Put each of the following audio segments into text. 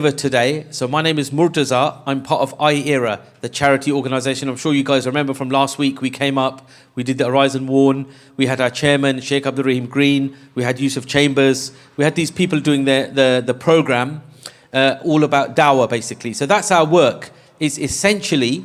Today. So my name is Murtaza. I'm part of IERA, the charity organization. I'm sure you guys remember from last week we came up, we did the Horizon Warn, we had our chairman, Sheikh Abdul Rahim Green, we had Yusuf Chambers, we had these people doing the program all about Dawah basically. So that's our work, is essentially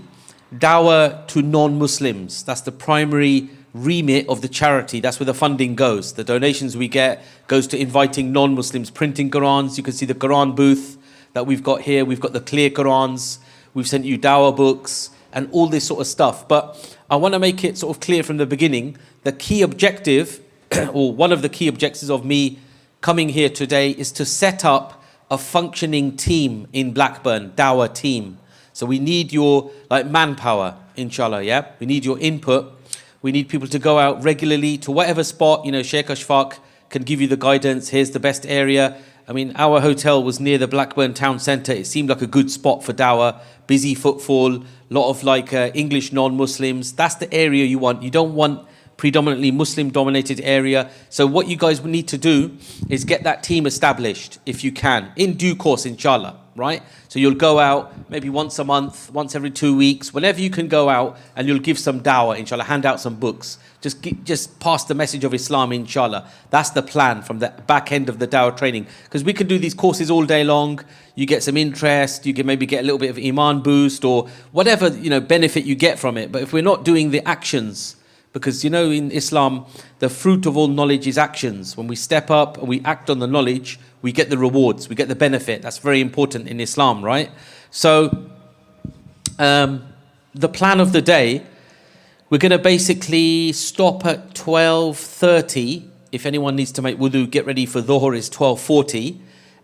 Dawah to non-Muslims. That's the primary remit of the charity. That's where the funding goes. The donations we get goes to inviting non-Muslims, printing Qurans. You can see the Quran booth that we've got here. We've got the clear Qurans, we've sent you Dawah books and all this sort of stuff. But I want to make it sort of clear from the beginning, the key objective, or one of the key objectives of me coming here today is to set up a functioning team in Blackburn, Dawah team. So we need your manpower, inshallah, yeah? We need your input. We need people to go out regularly to whatever spot, Sheikh Ashfaq can give you the guidance. Here's the best area. I mean, our hotel was near the Blackburn town centre. It seemed like a good spot for Dawah. Busy footfall, lot of English non-Muslims. That's the area you want. You don't want predominantly Muslim-dominated area. So what you guys need to do is get that team established, if you can, in due course, inshallah, right? So you'll go out maybe once a month, once every 2 weeks, whenever you can go out, and you'll give some Dawah, inshallah, hand out some books. Just pass the message of Islam, inshallah. That's the plan from the back end of the Dawah training. Because we can do these courses all day long. You get some interest, you can maybe get a little bit of Iman boost or whatever benefit you get from it. But if we're not doing the actions, because in Islam, the fruit of all knowledge is actions. When we step up and we act on the knowledge, we get the rewards, we get the benefit. That's very important in Islam, right? So the plan of the day, we're going to basically stop at 12:30. If anyone needs to make wudu, get ready for Dhuhr, is 12:40.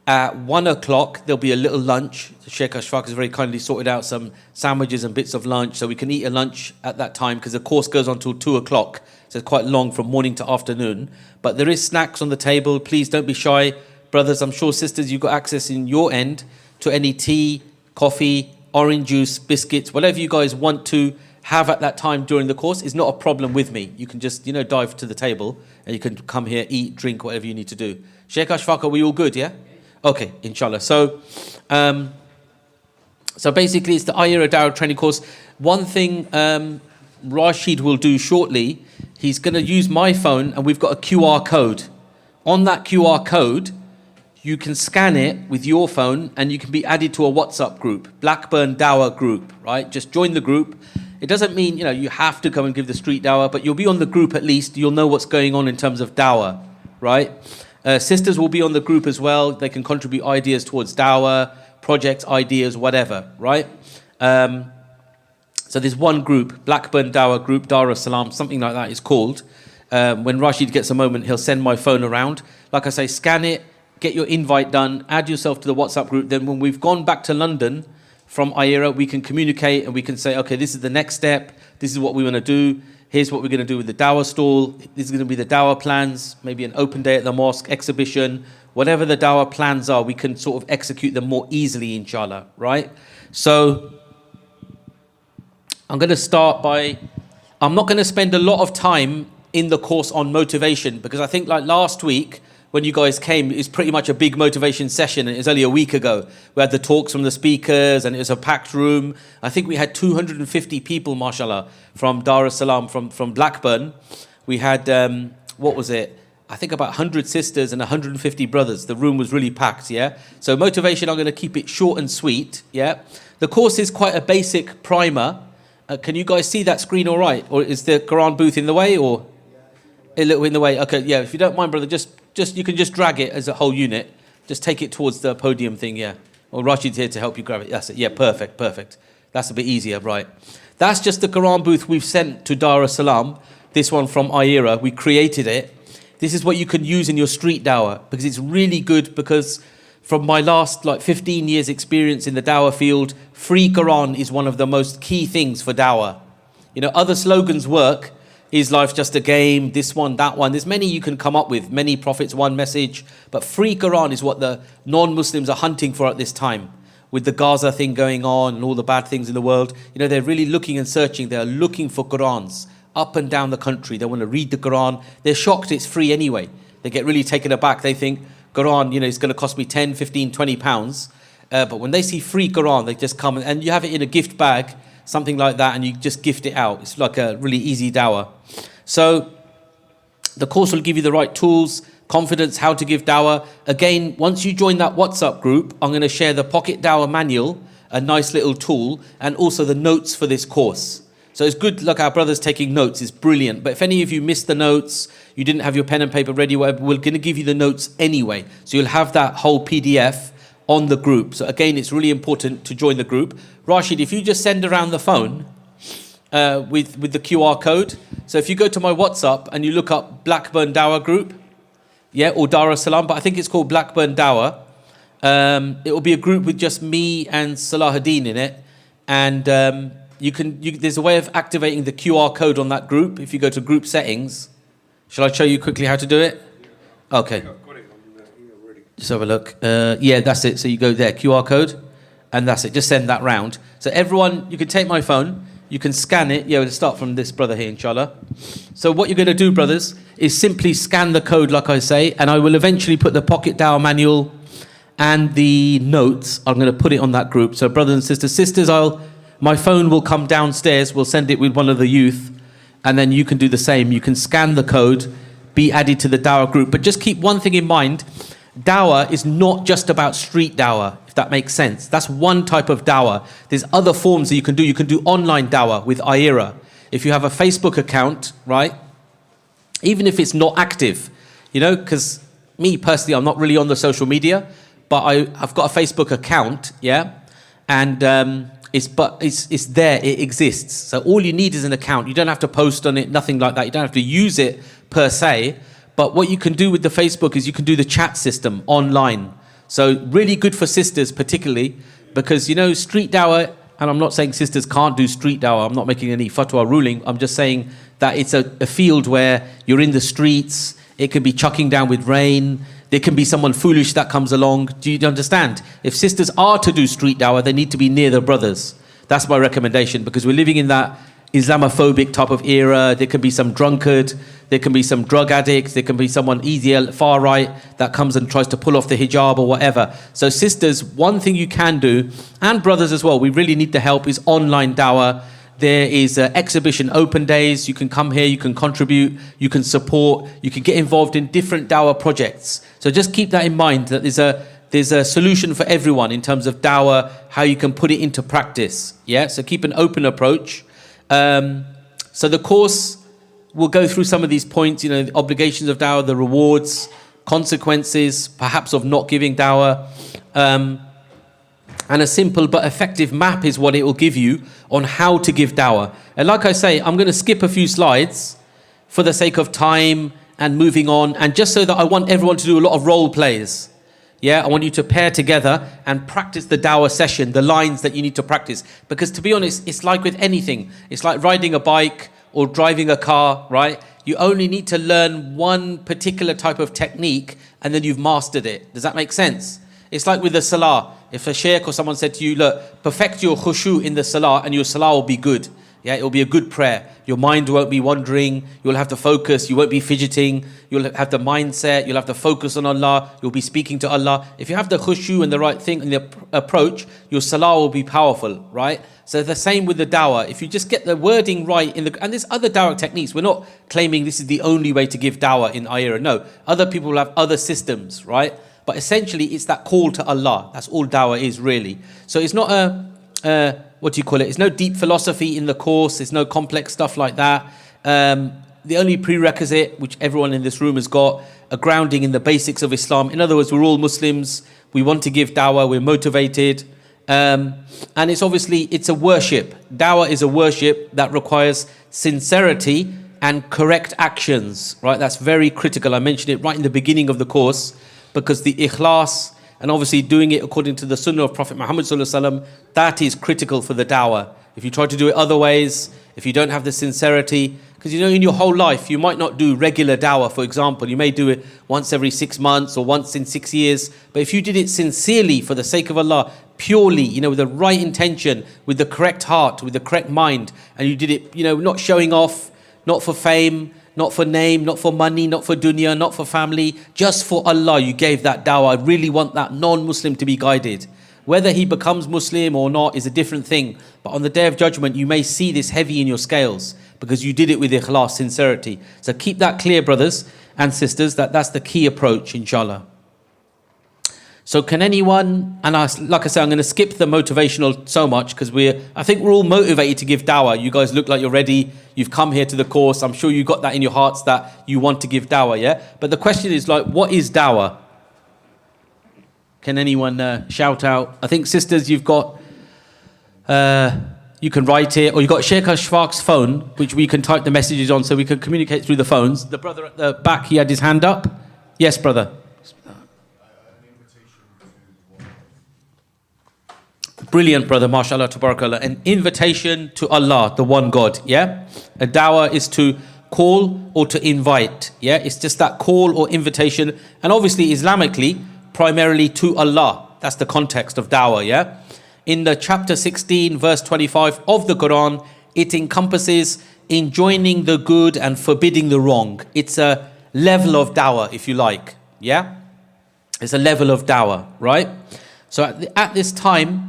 At 1 o'clock, there'll be a little lunch. Sheikh Ashfaq has very kindly sorted out some sandwiches and bits of lunch, so we can eat a lunch at that time, because the course goes on till 2 o'clock. So it's quite long from morning to afternoon. But there is snacks on the table. Please don't be shy. Brothers, I'm sure sisters, you've got access in your end to any tea, coffee, orange juice, biscuits, whatever you guys want to have at that time during the course is not a problem with me. You can just, dive to the table and you can come here, eat, drink, whatever you need to do. Sheikh Ashfaq, are we all good, yeah? Okay, inshallah. So basically it's the IERA Dawah training course. One thing Rashid will do shortly, he's going to use my phone, and we've got a QR code. On that QR code, you can scan it with your phone and you can be added to a WhatsApp group, Blackburn Dawah group, right? Just join the group. It doesn't mean, you have to come and give the street Dawah, but you'll be on the group at least. You'll know what's going on in terms of Dawah, right? Sisters will be on the group as well. They can contribute ideas towards Dawah, projects, ideas, whatever, right? So there's one group, Blackburn Dawah group, Dar es Salaam, something like that is called. When Rashid gets a moment, he'll send my phone around. Like I say, scan it, get your invite done, add yourself to the WhatsApp group. Then when we've gone back to London from IERA, we can communicate and we can say, okay, this is the next step. This is what we want to do. Here's what we're going to do with the Dawah stall. This is going to be the Dawah plans, maybe an open day at the mosque, exhibition. Whatever the Dawah plans are, we can sort of execute them more easily, inshallah, right? So I'm going to start by, I'm not going to spend a lot of time in the course on motivation, because I think like last week, when you guys came, it's pretty much a big motivation session, and it was only a week ago. We had the talks from the speakers, and it was a packed room. I think we had 250 people, mashallah, from Dar es Salaam, from Blackburn. We had, what was it? I think about 100 sisters and 150 brothers. The room was really packed, yeah? So motivation, I'm going to keep it short and sweet, yeah? The course is quite a basic primer. Can you guys see that screen all right? Or is the Quran booth in the way, or a little in the way? Okay, yeah, if you don't mind, brother, you can just drag it as a whole unit. Just take it towards the podium thing, yeah. Well, Rashid's here to help you grab it. That's it. Yeah, perfect. That's a bit easier, right. That's just the Quran booth we've sent to Dar es Salaam. This one from IERA, we created it. This is what you can use in your street Dawah, because it's really good, because from my last 15 years experience in the Dawah field, free Quran is one of the most key things for Dawah. Other slogans work. Is life just a game? This one, that one. There's many you can come up with. Many prophets, one message. But free Quran is what the non-Muslims are hunting for at this time. With the Gaza thing going on and all the bad things in the world. They're really looking and searching. They're looking for Qurans up and down the country. They want to read the Quran. They're shocked it's free anyway. They get really taken aback. They think, Quran, it's going to cost me 10, 15, 20 pounds. But when they see free Quran, they just come and you have it in a gift bag, something like that, and you just gift it out. It's like a really easy dawah. So the course will give you the right tools, confidence, how to give dawah. Again, once you join that WhatsApp group, I'm going to share the Pocket Dawah Manual, a nice little tool, and also the notes for this course. So it's good, look, our brother's taking notes, it's brilliant. But if any of you missed the notes, you didn't have your pen and paper ready, whatever, we're going to give you the notes anyway. So you'll have that whole PDF on the group. So again, it's really important to join the group. Rashid, if you just send around the phone with the QR code. So if you go to my WhatsApp and you look up Blackburn Dawah Group, yeah, or Dar es Salaam, but I think it's called Blackburn Dawah. It will be a group with just me and Salahuddin in it. And there's a way of activating the QR code on that group. If you go to group settings, shall I show you quickly how to do it? Okay. Just have a look. Yeah, that's it. So you go there, QR code, and that's it. Just send that round. So everyone, you can take my phone, you can scan it. Yeah, we'll start from this brother here, inshallah. So what you're going to do, brothers, is simply scan the code, like I say, and I will eventually put the Pocket Dawah Manual and the notes. I'm going to put it on that group. So brothers and sisters, my phone will come downstairs. We'll send it with one of the youth, and then you can do the same. You can scan the code, be added to the Dawah group. But just keep one thing in mind. Dawah is not just about street dawah, if that makes sense. That's one type of dawah. There's other forms that you can do. You can do online dawah with IERA. If you have a Facebook account, right, even if it's not active, because me personally, I'm not really on the social media, but I've got a Facebook account, yeah, and it's there, it exists. So all you need is an account. You don't have to post on it, nothing like that. You don't have to use it per se. But what you can do with the Facebook is you can do the chat system online. So really good for sisters particularly, because street dawah, and I'm not saying sisters can't do street dawah, I'm not making any fatwa ruling, I'm just saying that it's a field where you're in the streets, it can be chucking down with rain, there can be someone foolish that comes along. Do you understand? If sisters are to do street dawah, they need to be near their brothers. That's my recommendation, because we're living in that Islamophobic type of era. There can be some drunkard, there can be some drug addict, there can be someone easier, far right, that comes and tries to pull off the hijab or whatever. So sisters, one thing you can do, and brothers as well, we really need the help, is online dawah. There is exhibition open days. You can come here, you can contribute, you can support, you can get involved in different dawah projects. So just keep that in mind, that there's a solution for everyone in terms of dawah, how you can put it into practice. Yeah, so keep an open approach. So the course will go through some of these points, the obligations of dawah, the rewards, consequences, perhaps of not giving dawah. And a simple but effective map is what it will give you on how to give dawah. And like I say, I'm going to skip a few slides for the sake of time and moving on, and just so that I want everyone to do a lot of role plays. Yeah, I want you to pair together and practice the dawah session, the lines that you need to practice. Because to be honest, it's like with anything. It's like riding a bike or driving a car, right? You only need to learn one particular type of technique and then you've mastered it. Does that make sense? It's like with the salah. If a sheikh or someone said to you, look, perfect your khushu in the salah and your salah will be good. Yeah, it will be a good prayer. Your mind won't be wandering. You'll have to focus. You won't be fidgeting. You'll have the mindset. You'll have to focus on Allah. You'll be speaking to Allah. If you have the khushu and the right thing and the approach, your salah will be powerful, right? So the same with the dawah. If you just get the wording right and there's other dawah techniques. We're not claiming this is the only way to give dawah in IERA. No, other people will have other systems, right? But essentially, it's that call to Allah. That's all dawah is really. So it's not what do you call it? There's no deep philosophy in the course. There's no complex stuff like that. The only prerequisite, which everyone in this room has got, a grounding in the basics of Islam. In other words, we're all Muslims. We want to give dawah. We're motivated. And it's a worship. Dawah is a worship that requires sincerity and correct actions. Right? That's very critical. I mentioned it right in the beginning of the course, because the ikhlas, and obviously doing it according to the sunnah of Prophet Muhammad sallallahu alaihi wasallam, that is critical for the dawah. If you try to do it other ways, if you don't have the sincerity, because in your whole life, you might not do regular dawah, for example. You may do it once every 6 months or once in 6 years. But if you did it sincerely for the sake of Allah, purely, with the right intention, with the correct heart, with the correct mind, and you did it, not showing off, not for fame, not for name, not for money, not for dunya, not for family, just for Allah, you gave that dawah. I really want that non-Muslim to be guided. Whether he becomes Muslim or not is a different thing. But on the Day of Judgment, you may see this heavy in your scales because you did it with ikhlas, sincerity. So keep that clear, brothers and sisters, that that's the key approach, inshallah. So can anyone, and like I said, I'm going to skip the motivational so much because I think we're all motivated to give dawah. You guys look like you're ready. You've come here to the course. I'm sure you got that in your hearts that you want to give dawah, yeah? But the question is like, what is dawah? Can anyone shout out? I think sisters, you've got, you can write it, or you've got Sheikh Ashfaq's phone, which we can type the messages on so we can communicate through the phones. The brother at the back, he had his hand up. Yes, brother. Brilliant, brother, mashallah, tabarakallah. An invitation to Allah, the one God, yeah? A dawah is to call or to invite, yeah? It's just that call or invitation. And obviously, Islamically, primarily to Allah. That's the context of dawah, yeah? In the chapter 16, verse 25 of the Quran, it encompasses enjoining the good and forbidding the wrong. It's a level of dawah, if you like, yeah? It's a level of dawah, right? So at this time,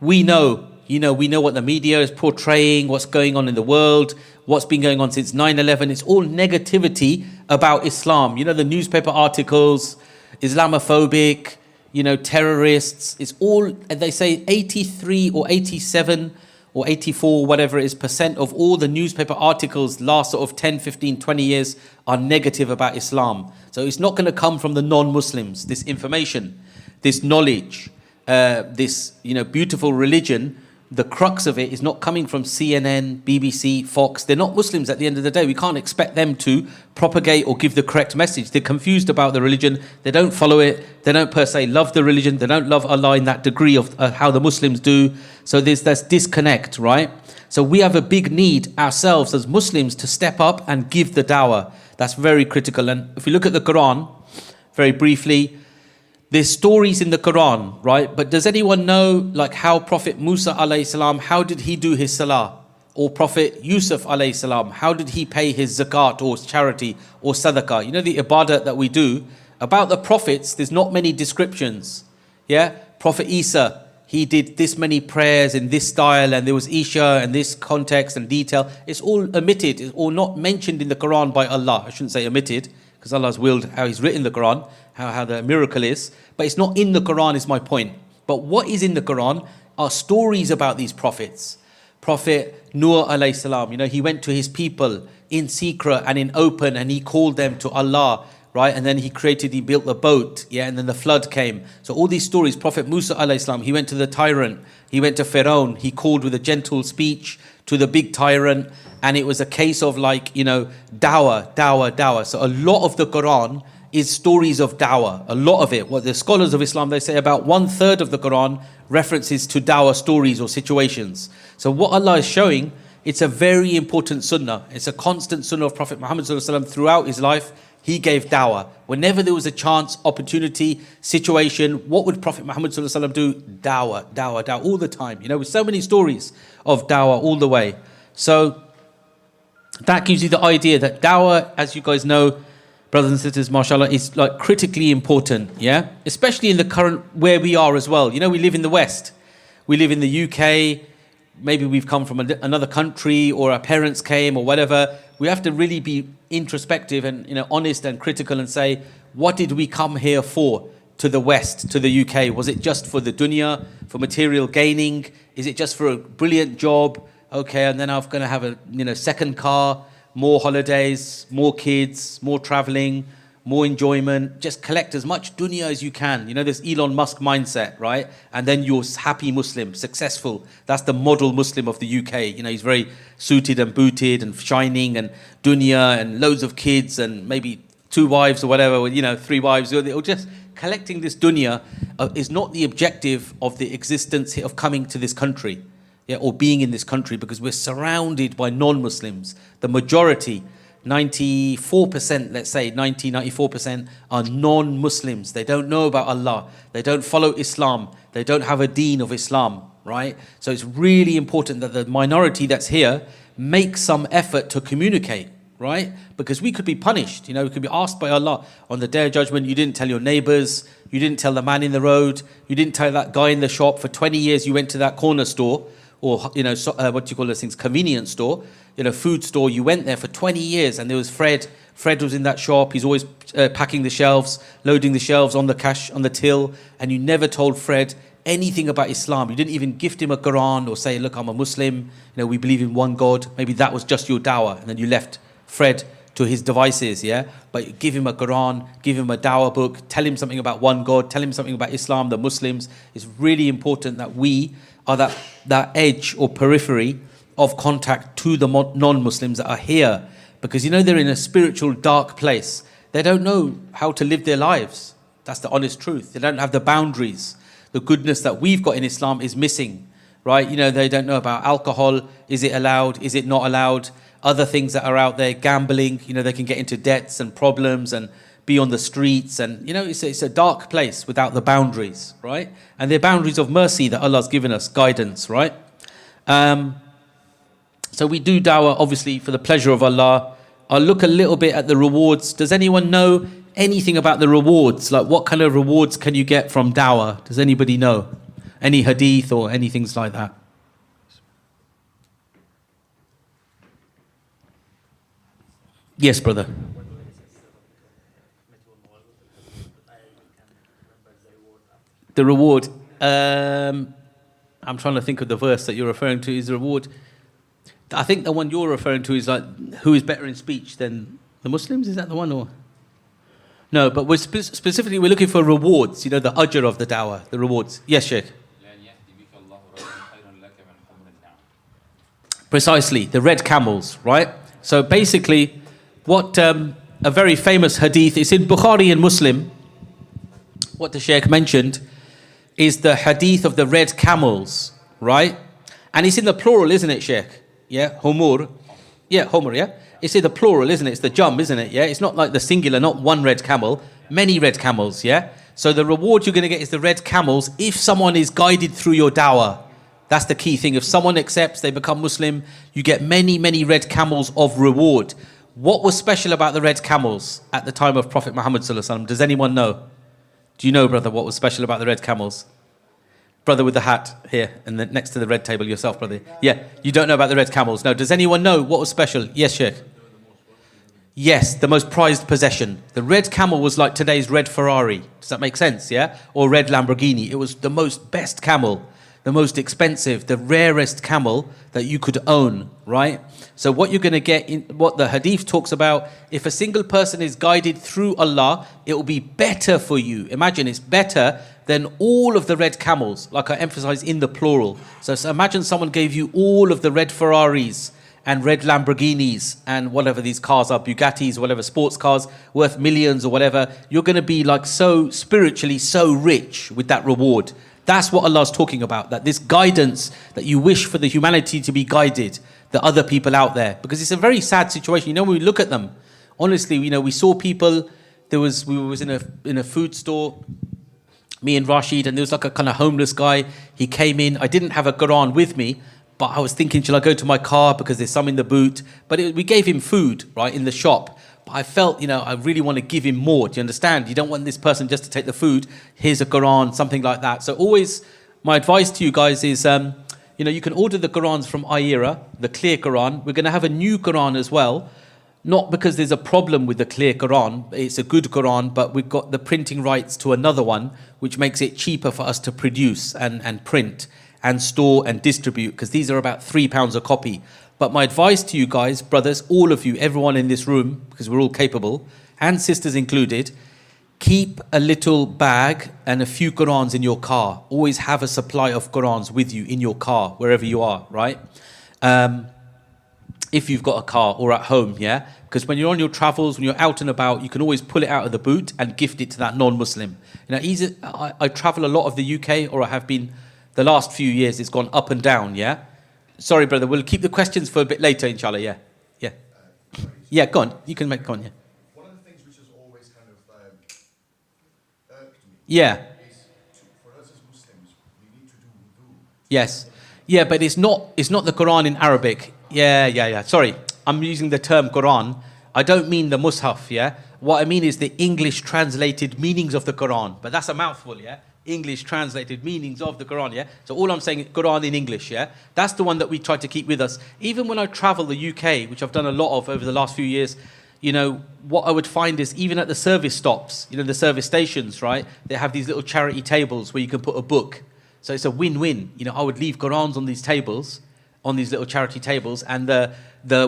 we know what the media is portraying, what's going on in the world, what's been going on since 9/11. It's all negativity about Islam. You know, the newspaper articles, Islamophobic, terrorists. It's all, they say 83 or 87 or 84, whatever it is, % of all the newspaper articles last sort of 10, 15, 20 years are negative about Islam. So it's not going to come from the non-Muslims, this information, this knowledge. This beautiful religion, the crux of it is not coming from CNN, BBC, Fox. They're not Muslims at the end of the day. We can't expect them to propagate or give the correct message. They're confused about the religion. They don't follow it. They don't per se love the religion. They don't love Allah in that degree of how the Muslims do. So there's this disconnect, right? So we have a big need ourselves as Muslims to step up and give the dawah. That's very critical. And if we look at the Quran, very briefly, there's stories in the Quran, right? But does anyone know like how Prophet Musa alayhi salam, how did he do his salah? Or Prophet Yusuf alayhi salam, how did he pay his zakat or charity or sadaqah? You know, the ibadah that we do. About the prophets, there's not many descriptions. Yeah? Prophet Isa, he did this many prayers in this style, and there was Isha and this context and detail. It's all omitted, it's all not mentioned in the Quran by Allah. I shouldn't say omitted, because Allah's willed how He's written the Quran, how the miracle is. But it's not in the Quran is my point. But what is in the Quran are stories about these prophets. Prophet Nuh alayhi salam, he went to his people in secret and in open, and he called them to Allah, right? And then he built the boat, yeah, and then the flood came. So all these stories, Prophet Musa alayhi salam, he went to the tyrant, he went to Pharaoh, he called with a gentle speech to the big tyrant, and it was a case of like, dawah. So a lot of the Quran is stories of dawah, a lot of it. What the scholars of Islam, they say about 1/3 of the Quran references to dawah stories or situations. So what Allah is showing, it's a very important sunnah. It's a constant sunnah of Prophet Muhammad ﷺ throughout his life. He gave dawah. Whenever there was a chance, opportunity, situation, what would Prophet Muhammad ﷺ do? Dawah, all the time. With so many stories of dawah all the way. So that gives you the idea that dawah, as you guys know, brothers and sisters, mashallah, is like critically important, yeah? Especially in the current, where we are as well. We live in the West. We live in the UK. Maybe we've come from another country, or our parents came, or whatever. We have to really be introspective and honest and critical and say, what did we come here for? To the West, to the UK? Was it just for the dunya, for material gaining? Is it just for a brilliant job? Okay, and then I'm going to have a second car, more holidays, more kids, more traveling, more enjoyment. Just collect as much dunya as you can. This Elon Musk mindset, right? And then you're happy Muslim, successful. That's the model Muslim of the UK. He's very suited and booted and shining and dunya and loads of kids and maybe 2 wives or whatever, 3 wives. Or just collecting this dunya is not the objective of the existence of coming to this country. Yeah, or being in this country, because we're surrounded by non-Muslims. The majority, 94%, let's say 94% are non-Muslims. They don't know about Allah. They don't follow Islam. They don't have a deen of Islam, right? So it's really important that the minority that's here make some effort to communicate, right? Because we could be punished, we could be asked by Allah on the Day of Judgment. You didn't tell your neighbors, you didn't tell the man in the road, you didn't tell that guy in the shop. For 20 years you went to that corner store, or what do you call those things, convenience store, food store. You went there for 20 years, and there was Fred was in that shop. He's always packing the shelves, loading the shelves on the cash, on the till, and you never told Fred anything about Islam. You didn't even gift him a Quran or say, look, I'm a Muslim, we believe in one God. Maybe that was just your dawah, and then you left Fred to his devices, but you give him a Quran, give him a dawah book, tell him something about one God, tell him something about Islam, the Muslims. It's really important that we are that edge or periphery of contact to the non-Muslims that are here, because they're in a spiritual dark place. They don't know how to live their lives. That's the honest truth. They don't have the boundaries. The goodness that we've got in Islam is missing, right? They don't know about alcohol. Is it allowed? Is it not allowed? Other things that are out there, gambling, they can get into debts and problems and be on the streets. And, it's a dark place without the boundaries, right? And they're boundaries of mercy that Allah's given us, guidance, right? So we do dawah, obviously, for the pleasure of Allah. I'll look a little bit at the rewards. Does anyone know anything about the rewards? Like, what kind of rewards can you get from dawah? Does anybody know? Any hadith or anything like that? Yes, brother. The reward. I'm trying to think of the verse that you're referring to. Is the reward? I think the one you're referring to is like, who is better in speech than the Muslims? Is that the one, or? No, but we're specifically we're looking for rewards. The ajr of the dawah, the rewards. Yes, Sheikh. Precisely, the red camels, right? So basically, what a very famous hadith, it's in Bukhari and Muslim. What the Sheikh mentioned is the hadith of the red camels, right? And it's in the plural, isn't it, Sheikh? Yeah, humur. Yeah, humur, yeah? It's in the plural, isn't it? It's the jum, isn't it? Yeah, it's not like the singular, not one red camel, many red camels, yeah? So the reward you're going to get is the red camels if someone is guided through your dawah. That's the key thing. If someone accepts, they become Muslim, you get many, many red camels of reward. What was special about the red camels at the time of Prophet Muhammad sallallahu alaihi wasallam? Does anyone know? Do you know, brother, what was special about the red camels? Brother with the hat here, and next to the red table, yourself, brother. Yeah, you don't know about the red camels. No, does anyone know what was special? Yes, Sheikh. Yes, the most prized possession. The red camel was like today's red Ferrari. Does that make sense, yeah? Or red Lamborghini. It was the most best camel, the most expensive, the rarest camel that you could own, right? So what you're going to get, in what the hadith talks about, if a single person is guided through Allah, it will be better for you. Imagine it's better than all of the red camels, like I emphasize in the plural. So imagine someone gave you all of the red Ferraris and red Lamborghinis and whatever these cars are, Bugattis, whatever sports cars worth millions or whatever. You're going to be like so spiritually so rich with that reward. That's what Allah's talking about, that this guidance that you wish for the humanity to be guided, the other people out there. Because it's a very sad situation. When we look at them, honestly, we saw people, we was in a food store, me and Rashid, and there was like a kind of homeless guy. He came in. I didn't have a Quran with me, but I was thinking, shall I go to my car because there's some in the boot? But we gave him food, right, in the shop. But I felt, I really want to give him more. Do you understand? You don't want this person just to take the food. Here's a Quran, something like that. So always, my advice to you guys is, you can order the Qurans from IERA, the clear Quran. We're going to have a new Quran as well. Not because there's a problem with the clear Quran, it's a good Quran, but we've got the printing rights to another one, which makes it cheaper for us to produce and print and store and distribute, because these are about £3 a copy. But my advice to you guys, brothers, all of you, everyone in this room, because we're all capable, and sisters included, keep a little bag and a few Qurans in your car. Always have a supply of Qurans with you in your car, wherever you are, right? If you've got a car or at home, yeah? Because when you're on your travels, when you're out and about, you can always pull it out of the boot and gift it to that non-Muslim. I travel a lot of the UK, or I have been the last few years. It's gone up and down, yeah? Sorry, brother, we'll keep the questions for a bit later, inshallah, yeah? Yeah. Yeah, go on. You can make, go on, yeah. One of the things which has always kind of irked me yeah. is, for us as Muslims, we need to do wudu. Yes. Yeah, but it's not the Quran in Arabic. Yeah. Sorry, I'm using the term Quran. I don't mean the Mus'haf, yeah? What I mean is the English translated meanings of the Quran. But that's a mouthful, yeah? English translated meanings of the Quran, yeah? So all I'm saying is Quran in English, yeah? That's the one that we try to keep with us. Even when I travel the UK, which I've done a lot of over the last few years, you know, what I would find is even at the service stops, you know, the service stations, right? They have these little charity tables where you can put a book. So it's a win-win. You know, I would leave Qurans on these tables, on these little charity tables, and the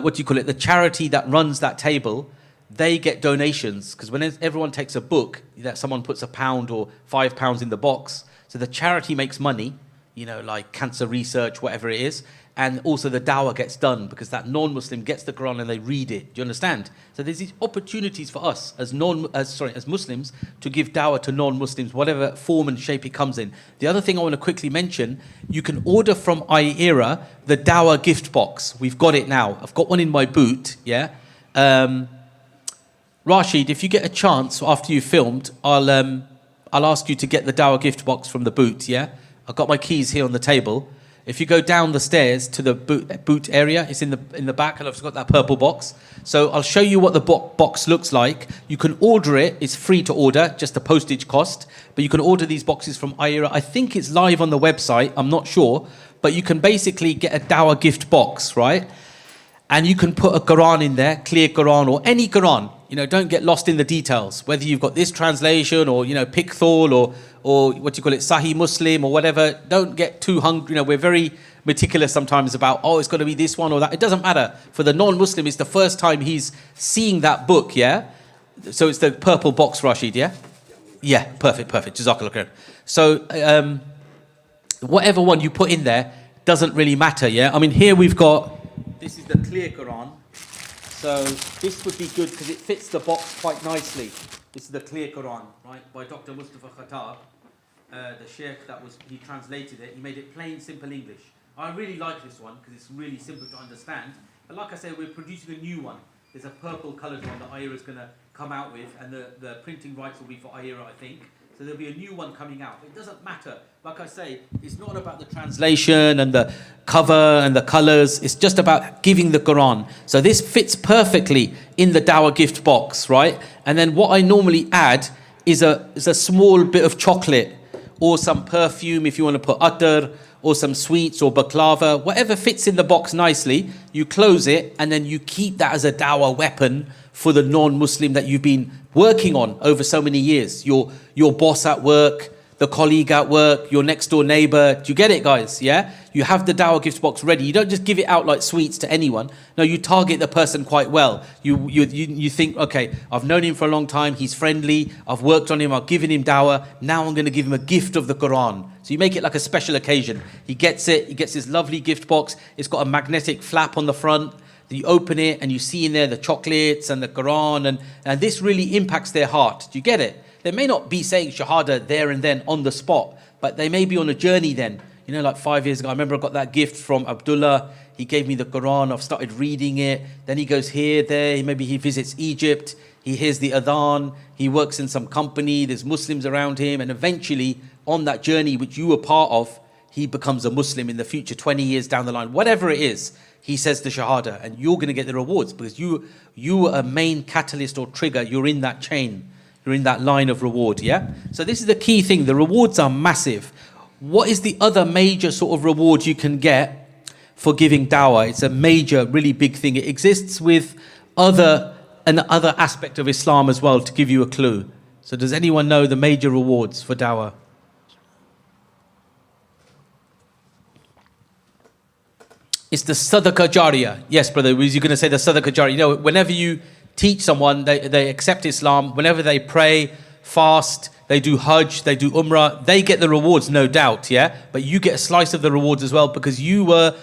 what do you call it? The charity that runs that table, they get donations, because when everyone takes a book, that someone puts £1 or £5 in the box, so the charity makes money, you know, like cancer research, whatever it is, and also the dawah gets done because that non-Muslim gets the Quran and they read it. Do you understand? So there's these opportunities for us as Muslims to give dawah to non-Muslims, whatever form and shape it comes in. The other thing I want to quickly mention, you can order from IERA the dawah gift box. We've got it now. I've got one in my boot, yeah. Rashid, if you get a chance after you filmed, I'll ask you to get the dawah gift box from the boot, yeah? I've got my keys here on the table. If you go down the stairs to the boot area, it's in the back, and I've got that purple box. So I'll show you what the box looks like. You can order it. It's free to order, just the postage cost. But you can order these boxes from IERA. I think it's live on the website. I'm not sure. But you can basically get a dawah gift box, right? And you can put a Quran in there, clear Quran or any Quran. You know, don't get lost in the details. Whether you've got this translation or, you know, Pikthol or what you call it, Sahih Muslim or whatever. Don't get too hungry. You know, we're very meticulous sometimes about, oh, it's got to be this one or that. It doesn't matter. For the non-Muslim, it's the first time he's seeing that book, yeah? So it's the purple box, Rashid, yeah? Yeah, perfect. Jazakallah khair. So whatever one you put in there doesn't really matter, yeah? I mean, here we've got, this is the clear Quran. So this would be good because it fits the box quite nicely. This is the clear Quran, right, by Dr. Mustafa Khattab. The sheikh he translated it. He made it plain, simple English. I really like this one because it's really simple to understand. But like I say, we're producing a new one. There's a purple coloured one that IERA is going to come out with, and the printing rights will be for IERA, I think. So there'll be a new one coming out. It doesn't matter. Like I say, it's not about the translation and the cover and the colours. It's just about giving the Quran. So this fits perfectly in the dawah gift box, right? And then what I normally add is a small bit of chocolate or some perfume if you want to put attar or some sweets or baklava, whatever fits in the box nicely. You close it and then you keep that as a dawah weapon for the non-Muslim that you've been working on over so many years. Your boss at work, the colleague at work, your next door neighbor. Do you get it, guys? Yeah? You have the dawah gift box ready. You don't just give it out like sweets to anyone. No, you target the person quite well. You think, okay, I've known him for a long time. He's friendly. I've worked on him. I've given him dawah. Now I'm going to give him a gift of the Quran. So you make it like a special occasion. He gets it. He gets this lovely gift box. It's got a magnetic flap on the front. You open it and you see in there the chocolates and the Quran, and this really impacts their heart. Do you get it? They may not be saying Shahada there and then on the spot, but they may be on a journey then. You know, like 5 years ago, I remember I got that gift from Abdullah. He gave me the Quran. I've started reading it. Then he goes here, there. Maybe he visits Egypt. He hears the adhan. He works in some company. There's Muslims around him. And eventually, on that journey which you were part of, he becomes a Muslim in the future, 20 years down the line. Whatever it is, he says the Shahada, and you're going to get the rewards because you are a main catalyst or trigger. You're in that chain. You're in that line of reward, yeah? So this is the key thing. The rewards are massive. What is the other major sort of reward you can get for giving dawah? It's a major, really big thing. It exists with other aspect of Islam as well, to give you a clue. So does anyone know the major rewards for dawah? It's the sadaqah jariyah. Yes, brother, was you going to say the sadaqah jariyah? You know, whenever you teach someone, they accept Islam, whenever they pray, fast, they do Hajj, they do Umrah, they get the rewards, no doubt, yeah? But you get a slice of the rewards as well because you were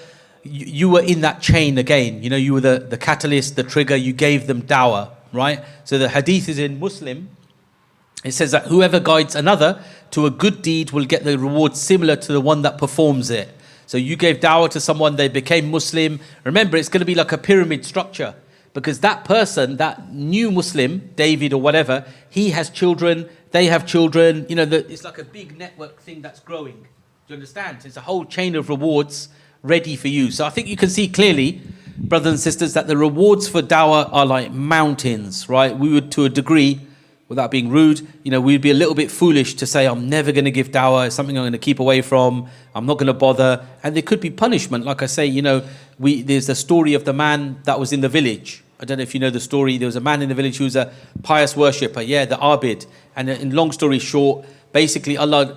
in that chain again. You know, you were the catalyst, the trigger, you gave them dawah, right? So the hadith is in Muslim. It says that whoever guides another to a good deed will get the reward similar to the one that performs it. So you gave dawah to someone, they became Muslim. Remember, it's going to be like a pyramid structure because that person, that new Muslim, David or whatever, he has children, they have children. You know, it's like a big network thing that's growing. Do you understand? It's a whole chain of rewards ready for you. So I think you can see clearly brothers and sisters, that the rewards for dawah are like mountains, right? We would, to a degree, without being rude, we'd be a little bit foolish to say, I'm never going to give dawah, it's something I'm going to keep away from, I'm not going to bother. And there could be punishment. Like I say, there's the story of the man that was in the village. I don't know if you know the story. There was a man in the village who was a pious worshipper, the Abid. And in long story short, basically Allah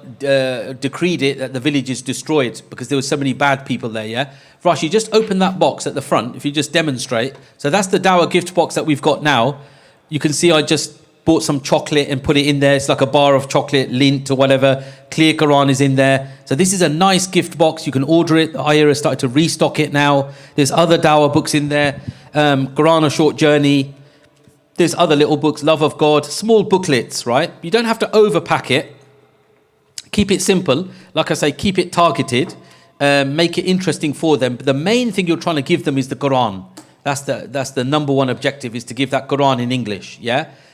decreed it that the village is destroyed because there were so many bad people there, Rashi, just open that box at the front, if you just demonstrate. So that's the dawah gift box that we've got now. You can see I just bought some chocolate and put it in there. It's like a bar of chocolate, Lindt or whatever. Clear Quran is in there. So this is a nice gift box. You can order it. The IERA started to restock it now. There's other dawah books in there. Quran, A Short Journey. There's other little books, Love of God, small booklets, right? You don't have to overpack it. Keep it simple. Like I say, keep it targeted. Make it interesting for them. But the main thing you're trying to give them is the Quran. That's the number one objective, is to give that Quran in English,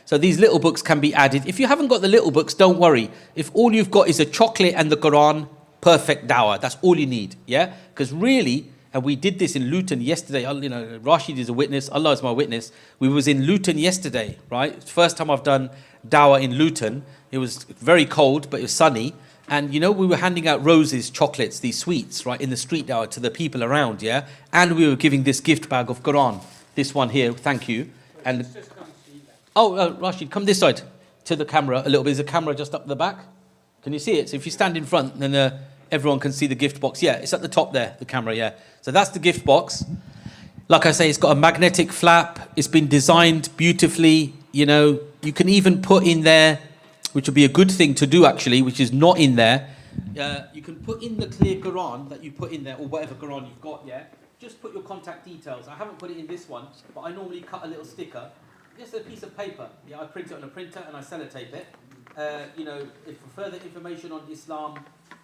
So these little books can be added. If you haven't got the little books, don't worry. If all you've got is a chocolate and the Quran, perfect dawah. That's all you need, Because really, and we did this in Luton yesterday. Rashid is a witness. Allah is my witness. We was in Luton yesterday, right? First time I've done dawah in Luton. It was very cold, but it was sunny. And, we were handing out roses, chocolates, these sweets, right, in the street dawah to the people around, And we were giving this gift bag of Quran. This one here, thank you. And Rashid, come this side to the camera a little bit. There's a camera just up the back. Can you see it? So if you stand in front, then everyone can see the gift box. It's at the top there, the camera, So that's the gift box. Like I say, it's got a magnetic flap. It's been designed beautifully. You can even put in there, which would be a good thing to do actually, which is not in there. You can put in the clear Quran that you put in there, or whatever Quran you've got, Just put your contact details. I haven't put it in this one, but I normally cut a little sticker. Just a piece of paper. I print it on a printer and I sellotape it. If for further information on Islam,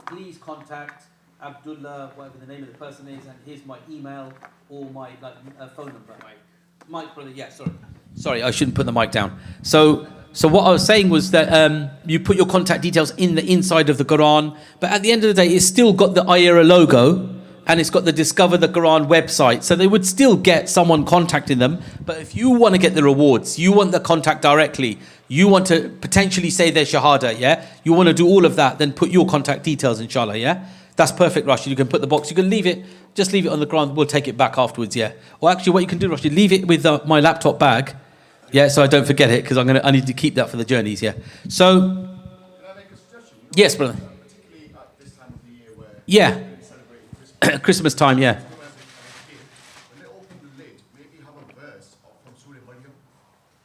please contact Abdullah, whatever the name of the person is, and here's my email or my phone number. Mike, brother, sorry, I shouldn't put the mic down. So what I was saying was that you put your contact details in the inside of the Quran, but at the end of the day, it's still got the IERA logo, and it's got the Discover the Quran website. So they would still get someone contacting them. But if you want to get the rewards, you want the contact directly, you want to potentially say their Shahada, You want to do all of that, then put your contact details, inshallah, That's perfect, Rashid. You can put the box, you can leave it, just leave it on the ground. We'll take it back afterwards, Or actually what you can do, Rashid, leave it with my laptop bag, so I don't forget it, because I need to keep that for the journeys, So, Can I make a suggestion? Yes, brother. Particularly at this time of the year where Christmas time, When they open the lid, maybe have a verse from Surah Maryam,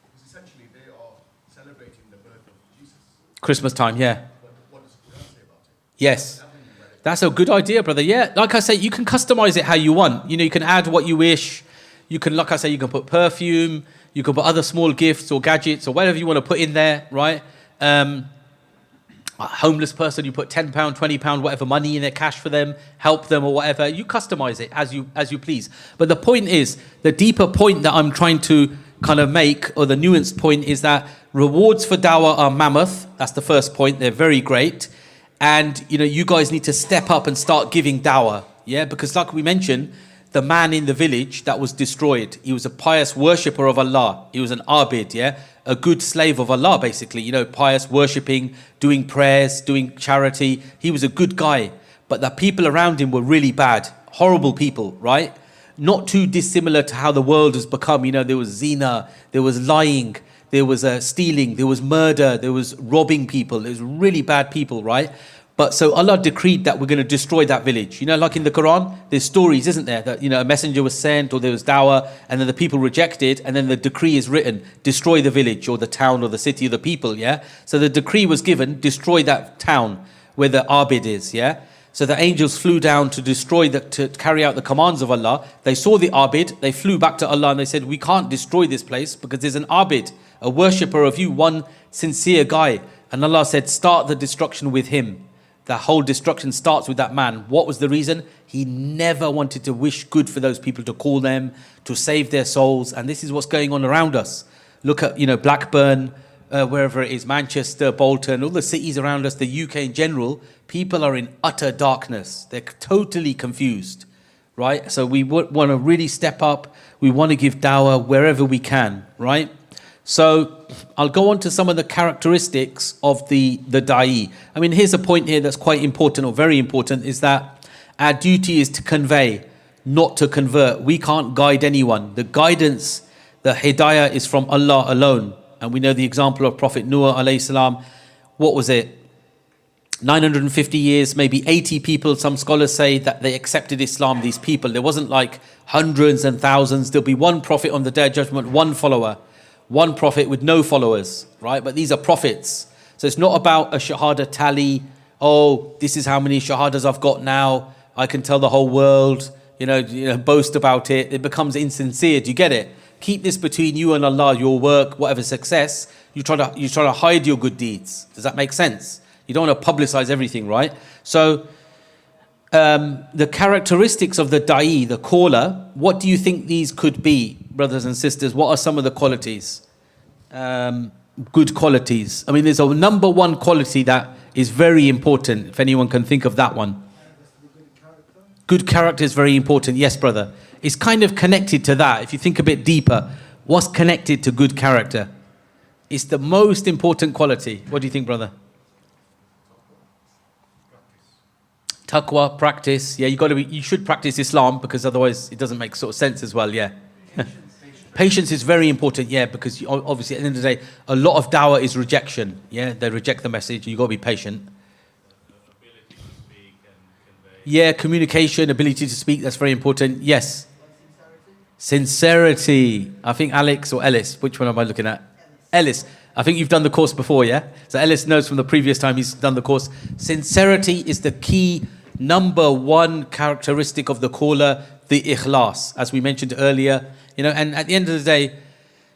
because essentially they are celebrating the birth of Jesus. Christmas time, What does the Quran say about it? Yes. That's a good idea, brother. Like I say, you can customize it how you want. You can add what you wish. You can, like I say, you can put perfume. You can put other small gifts or gadgets or whatever you want to put in there, right? A homeless person, you put £10, £20, whatever money in their cash for them, help them or whatever. You customize it as you please. But the point is, the deeper point that I'm trying to kind of make, or the nuanced point, is that rewards for dawah are mammoth. That's the first point. They're very great. And, you guys need to step up and start giving dawah. Because like we mentioned, the man in the village that was destroyed, he was a pious worshipper of Allah. He was an abid, a good slave of Allah, basically, pious, worshipping, doing prayers, doing charity. He was a good guy, but the people around him were really bad, horrible people, right? Not too dissimilar to how the world has become. There was zina, there was lying, there was stealing, there was murder, there was robbing people. There was really bad people, right? But so Allah decreed that we're going to destroy that village. Like in the Quran, there's stories, isn't there? That, a messenger was sent, or there was dawah, and then the people rejected, and then the decree is written, destroy the village or the town or the city or the people, So the decree was given, destroy that town where the Abid is, So the angels flew down to carry out the commands of Allah. They saw the Abid, they flew back to Allah and they said, we can't destroy this place because there's an Abid, a worshipper of you, one sincere guy. And Allah said, start the destruction with him. The whole destruction starts with that man. What was the reason? He never wanted to wish good for those people, to call them, to save their souls. And this is what's going on around us. Look at, Blackburn, wherever it is, Manchester, Bolton, all the cities around us, the UK in general. People are in utter darkness. They're totally confused. right? So we want to really step up. We want to give dawah wherever we can, right? So I'll go on to some of the characteristics of the da'i. I mean, here's a point here that's quite important, or very important, is that our duty is to convey, not to convert. We can't guide anyone. The guidance, the hidayah is from Allah alone. And we know the example of Prophet Noah alayhi salam. What was it? 950 years, maybe 80 people. Some scholars say that they accepted Islam, these people. There wasn't like hundreds and thousands. There'll be one prophet on the Day of Judgment, one follower. One prophet with no followers, right? But these are prophets. So it's not about a shahada tally. Oh, this is how many shahadas I've got now. I can tell the whole world, boast about it. It becomes insincere. Do you get it? Keep this between you and Allah, your work, whatever success. You try to hide your good deeds. Does that make sense? You don't want to publicize everything, right? So the characteristics of the da'i, the caller, what do you think these could be, brothers and sisters? What are some of the qualities? Good qualities. I mean, there's a number one quality that is very important, if anyone can think of that one. Good character is very important. Yes, brother. It's kind of connected to that. If you think a bit deeper, what's connected to good character? It's the most important quality. What do you think, brother? Taqwa, practice. Yeah, you should practice Islam, because otherwise it doesn't make sort of sense as well. Yeah. Patience is very important. Yeah, because obviously at the end of the day, a lot of dawah is rejection. Yeah, they reject the message. You got to be patient. Ability to speak and convey. Yeah, communication, ability to speak. That's very important. Yes. Sincerity. I think Alex or Ellis. Which one am I looking at? Ellis. I think you've done the course before, yeah? So Ellis knows from the previous time he's done the course. Sincerity is the key number one characteristic of the caller, the ikhlas, as we mentioned earlier. And at the end of the day,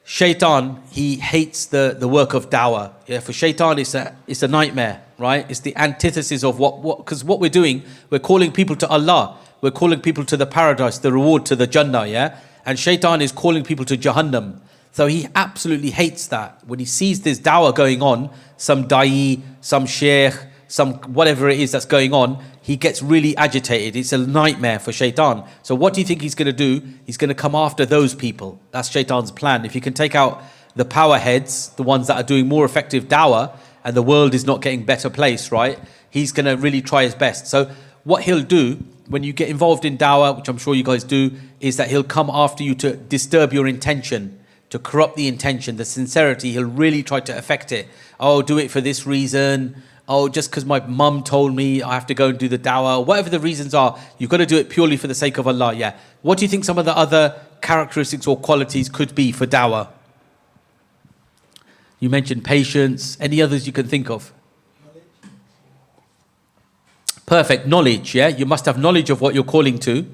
shaitan, he hates the work of dawah. Yeah, for shaitan, it's a nightmare, right? It's the antithesis of because what we're doing, we're calling people to Allah. We're calling people to the paradise, the reward, to the Jannah, yeah? And shaitan is calling people to Jahannam. So he absolutely hates that. When he sees this dawah going on, some da'i, some sheikh, some whatever it is that's going on, he gets really agitated. It's a nightmare for shaitan. So what do you think he's going to do? He's going to come after those people. That's shaitan's plan. If you can take out the power heads, the ones that are doing more effective dawah, and the world is not getting better place, right? He's going to really try his best. So what he'll do when you get involved in dawah, which I'm sure you guys do, is that he'll come after you to disturb your intention, to corrupt the intention, the sincerity. He'll really try to affect it. Oh, do it for this reason. Oh, just because my mum told me I have to go and do the dawah. Whatever the reasons are, you've got to do it purely for the sake of Allah. Yeah. What do you think some of the other characteristics or qualities could be for dawah? You mentioned patience. Any others you can think of? Perfect. Knowledge. Yeah. You must have knowledge of what you're calling to.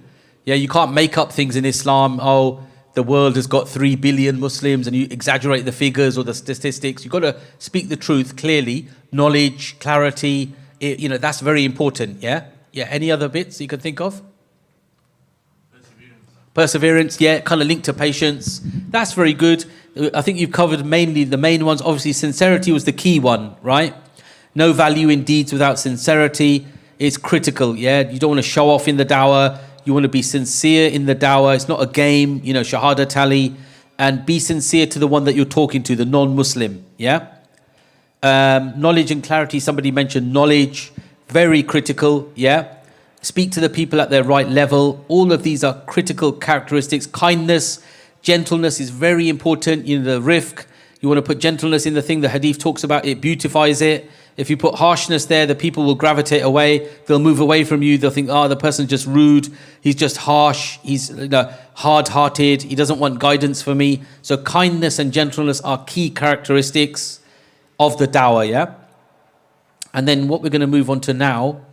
Yeah. You can't make up things in Islam. Oh, the world has got 3 billion Muslims and you exaggerate the figures or the statistics. You've got to speak the truth clearly. Knowledge, clarity, that's very important, yeah? Yeah, any other bits you can think of? Perseverance, yeah, kind of linked to patience. That's very good. I think you've covered mainly the main ones. Obviously, sincerity was the key one, right? No value in deeds without sincerity. It's critical, yeah? You don't want to show off in the dawah. You want to be sincere in the dawah. It's not a game, shahada tally. And be sincere to the one that you're talking to, the non-Muslim, yeah? Knowledge and clarity, somebody mentioned knowledge, very critical, yeah? Speak to the people at their right level. All of these are critical characteristics. Kindness, gentleness is very important. The rifq, you want to put gentleness in the thing the hadith talks about, it beautifies it. If you put harshness there, the people will gravitate away. They'll move away from you. They'll think, the person's just rude. He's just harsh. He's hard-hearted. He doesn't want guidance for me. So kindness and gentleness are key characteristics of the dawah, yeah? And then what we're going to move on to now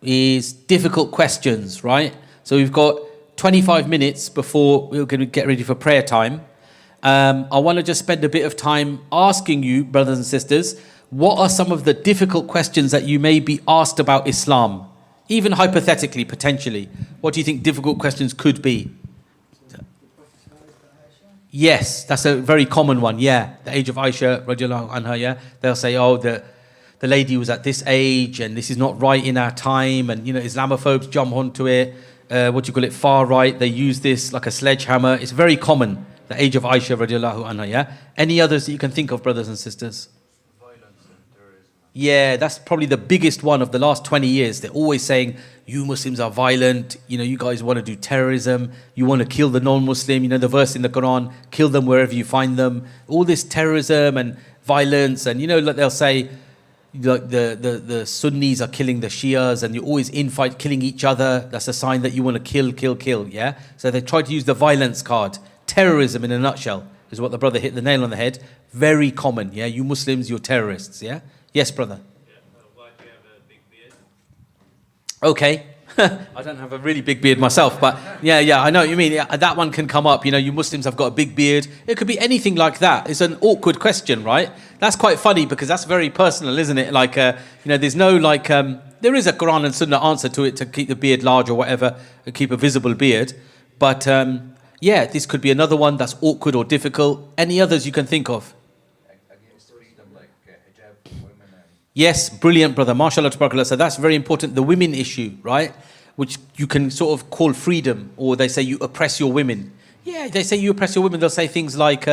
is difficult questions, right? So we've got 25 minutes before we're going to get ready for prayer time. I want to just spend a bit of time asking you, brothers and sisters, what are some of the difficult questions that you may be asked about Islam? Even hypothetically, potentially. What do you think difficult questions could be? Yes, that's a very common one, yeah. The age of Aisha, radiallahu anha, yeah. They'll say, the lady was at this age and this is not right in our time, and Islamophobes jump onto it. far right. They use this like a sledgehammer. It's very common. The age of Aisha radiallahu anha, yeah? Any others that you can think of, brothers and sisters? Violence and terrorism. Yeah, that's probably the biggest one of the last 20 years. They're always saying, you Muslims are violent. You know, you guys want to do terrorism. You want to kill the non-Muslim. You know, the verse in the Quran, kill them wherever you find them. All this terrorism and violence. And, you know, like they'll say, like the Sunnis are killing the Shias and you're always infight, killing each other. That's a sign that you want to kill, yeah? So they try to use the violence card. Terrorism in a nutshell is what the brother hit the nail on the head. Very common, yeah? You Muslims, you're terrorists, yeah? Yes, brother. Yeah. Why do you have a big beard? Okay. I don't have a really big beard myself, but yeah, I know what you mean. Yeah, that one can come up. You know, you Muslims have got a big beard. It could be anything like that. It's an awkward question, right? That's quite funny because that's very personal, isn't it? Like, you know, there's no like, there is a Quran and Sunnah answer to it to keep the beard large or whatever, to keep a visible beard. But yeah, this could be another one that's awkward or difficult. Any others you can think of? Against freedom, like hijab, women and... Yes, brilliant, brother. MashaAllah, tabarakallah. So that's very important. The women issue, right? Which you can sort of call freedom, or they say you oppress your women. Yeah, they say you oppress your women. They'll say things like,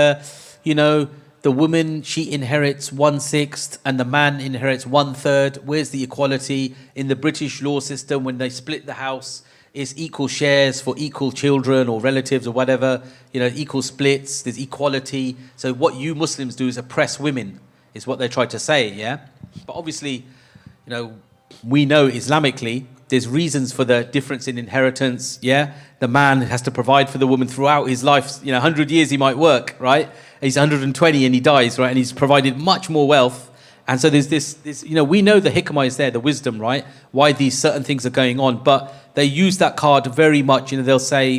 you know, the woman, she inherits 1/6 and the man inherits 1/3. Where's the equality? In the British law system, when they split the house, it's equal shares for equal children or relatives or whatever, you know, equal splits, there's equality. So what you Muslims do is oppress women, is what they try to say, yeah? But obviously, you know, we know Islamically, there's reasons for the difference in inheritance, yeah? The man has to provide for the woman throughout his life, you know, 100 years he might work, right? He's 120 and he dies, right? And he's provided much more wealth. And so there's this, you know, we know the hikmah is there, the wisdom, right? Why these certain things are going on. But they use that card very much, you know, they'll say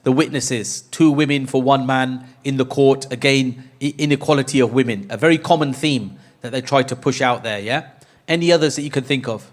the witnesses, 2 women for 1 man in the court. Again, inequality of women, a very common theme that they try to push out there, yeah? Any others that you can think of?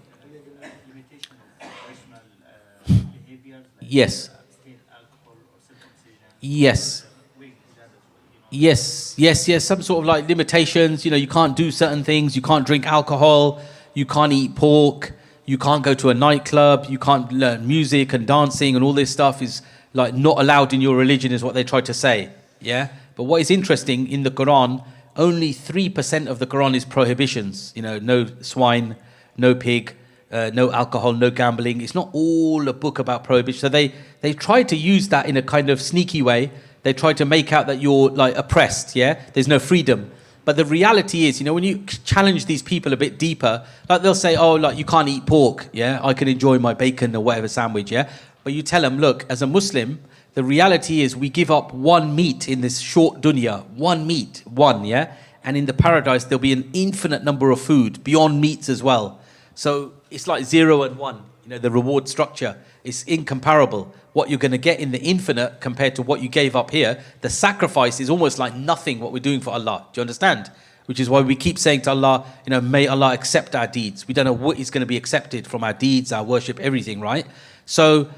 Limitation of personal behaviors, like Yes. abstain alcohol or circumcision. Yes. Wig, that as well, you know. Yes. Some sort of like limitations. You know, you can't do certain things. You can't drink alcohol. You can't eat pork. You can't go to a nightclub. You can't learn music and dancing and all this stuff is like not allowed in your religion is what they try to say. Yeah. But what is interesting in the Quran, only 3% of the Quran is prohibitions. You know, no swine, no pig, no alcohol, no gambling. It's not all a book about prohibition. So they try to use that in a kind of sneaky way. They try to make out that you're like oppressed, yeah? There's no freedom. But the reality is, you know, when you challenge these people a bit deeper, like they'll say, oh, like you can't eat pork, yeah? I can enjoy my bacon or whatever sandwich, yeah? But you tell them, look, as a Muslim, the reality is we give up 1 meat in this short dunya, 1 meat, yeah? And in the paradise, there'll be an infinite number of food, beyond meats as well. So it's like 0 and 1, you know, the reward structure is incomparable. What you're going to get in the infinite compared to what you gave up here, the sacrifice is almost like nothing what we're doing for Allah. Do you understand? Which is why we keep saying to Allah, you know, may Allah accept our deeds. We don't know what is going to be accepted from our deeds, our worship, everything, right? So,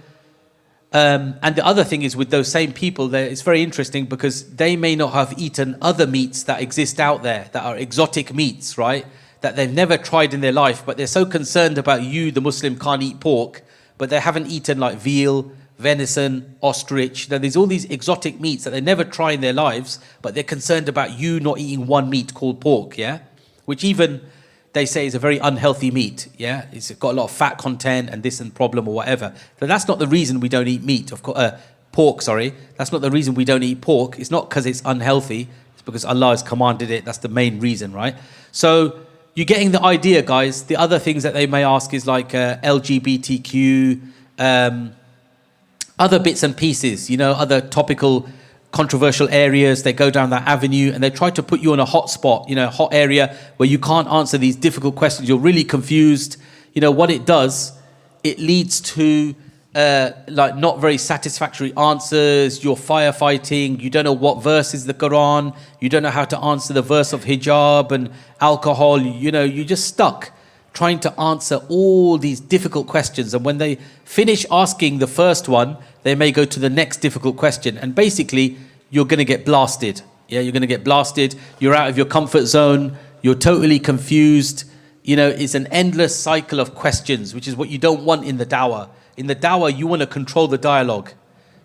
and the other thing is with those same people, it's very interesting because they may not have eaten other meats that exist out there, that are exotic meats, right? That they've never tried in their life, but they're so concerned about you, the Muslim, can't eat pork, but they haven't eaten like veal, venison, ostrich. Now, there's all these exotic meats that they never try in their lives, but they're concerned about you not eating 1 meat called pork, yeah? Which even they say is a very unhealthy meat, yeah? It's got a lot of fat content and this and problem or whatever. But that's not the reason we don't eat meat, of course, pork, sorry. That's not the reason we don't eat pork. It's not because it's unhealthy. It's because Allah has commanded it. That's the main reason, right? So you're getting the idea, guys. The other things that they may ask is like LGBTQ, other bits and pieces, you know, other topical, controversial areas. They go down that avenue and they try to put you on a hot spot, you know, a hot area where you can't answer these difficult questions. You're really confused. You know, what it does, it leads to like not very satisfactory answers. You're firefighting. You don't know what verse is the Quran. You don't know how to answer the verse of hijab and alcohol. You know, you're just stuck trying to answer all these difficult questions. And when they finish asking the first one, they may go to the next difficult question. And basically, you're going to get blasted. Yeah, you're going to get blasted. You're out of your comfort zone. You're totally confused. You know, it's an endless cycle of questions, which is what you don't want in the dawah. In the dawah, you want to control the dialogue.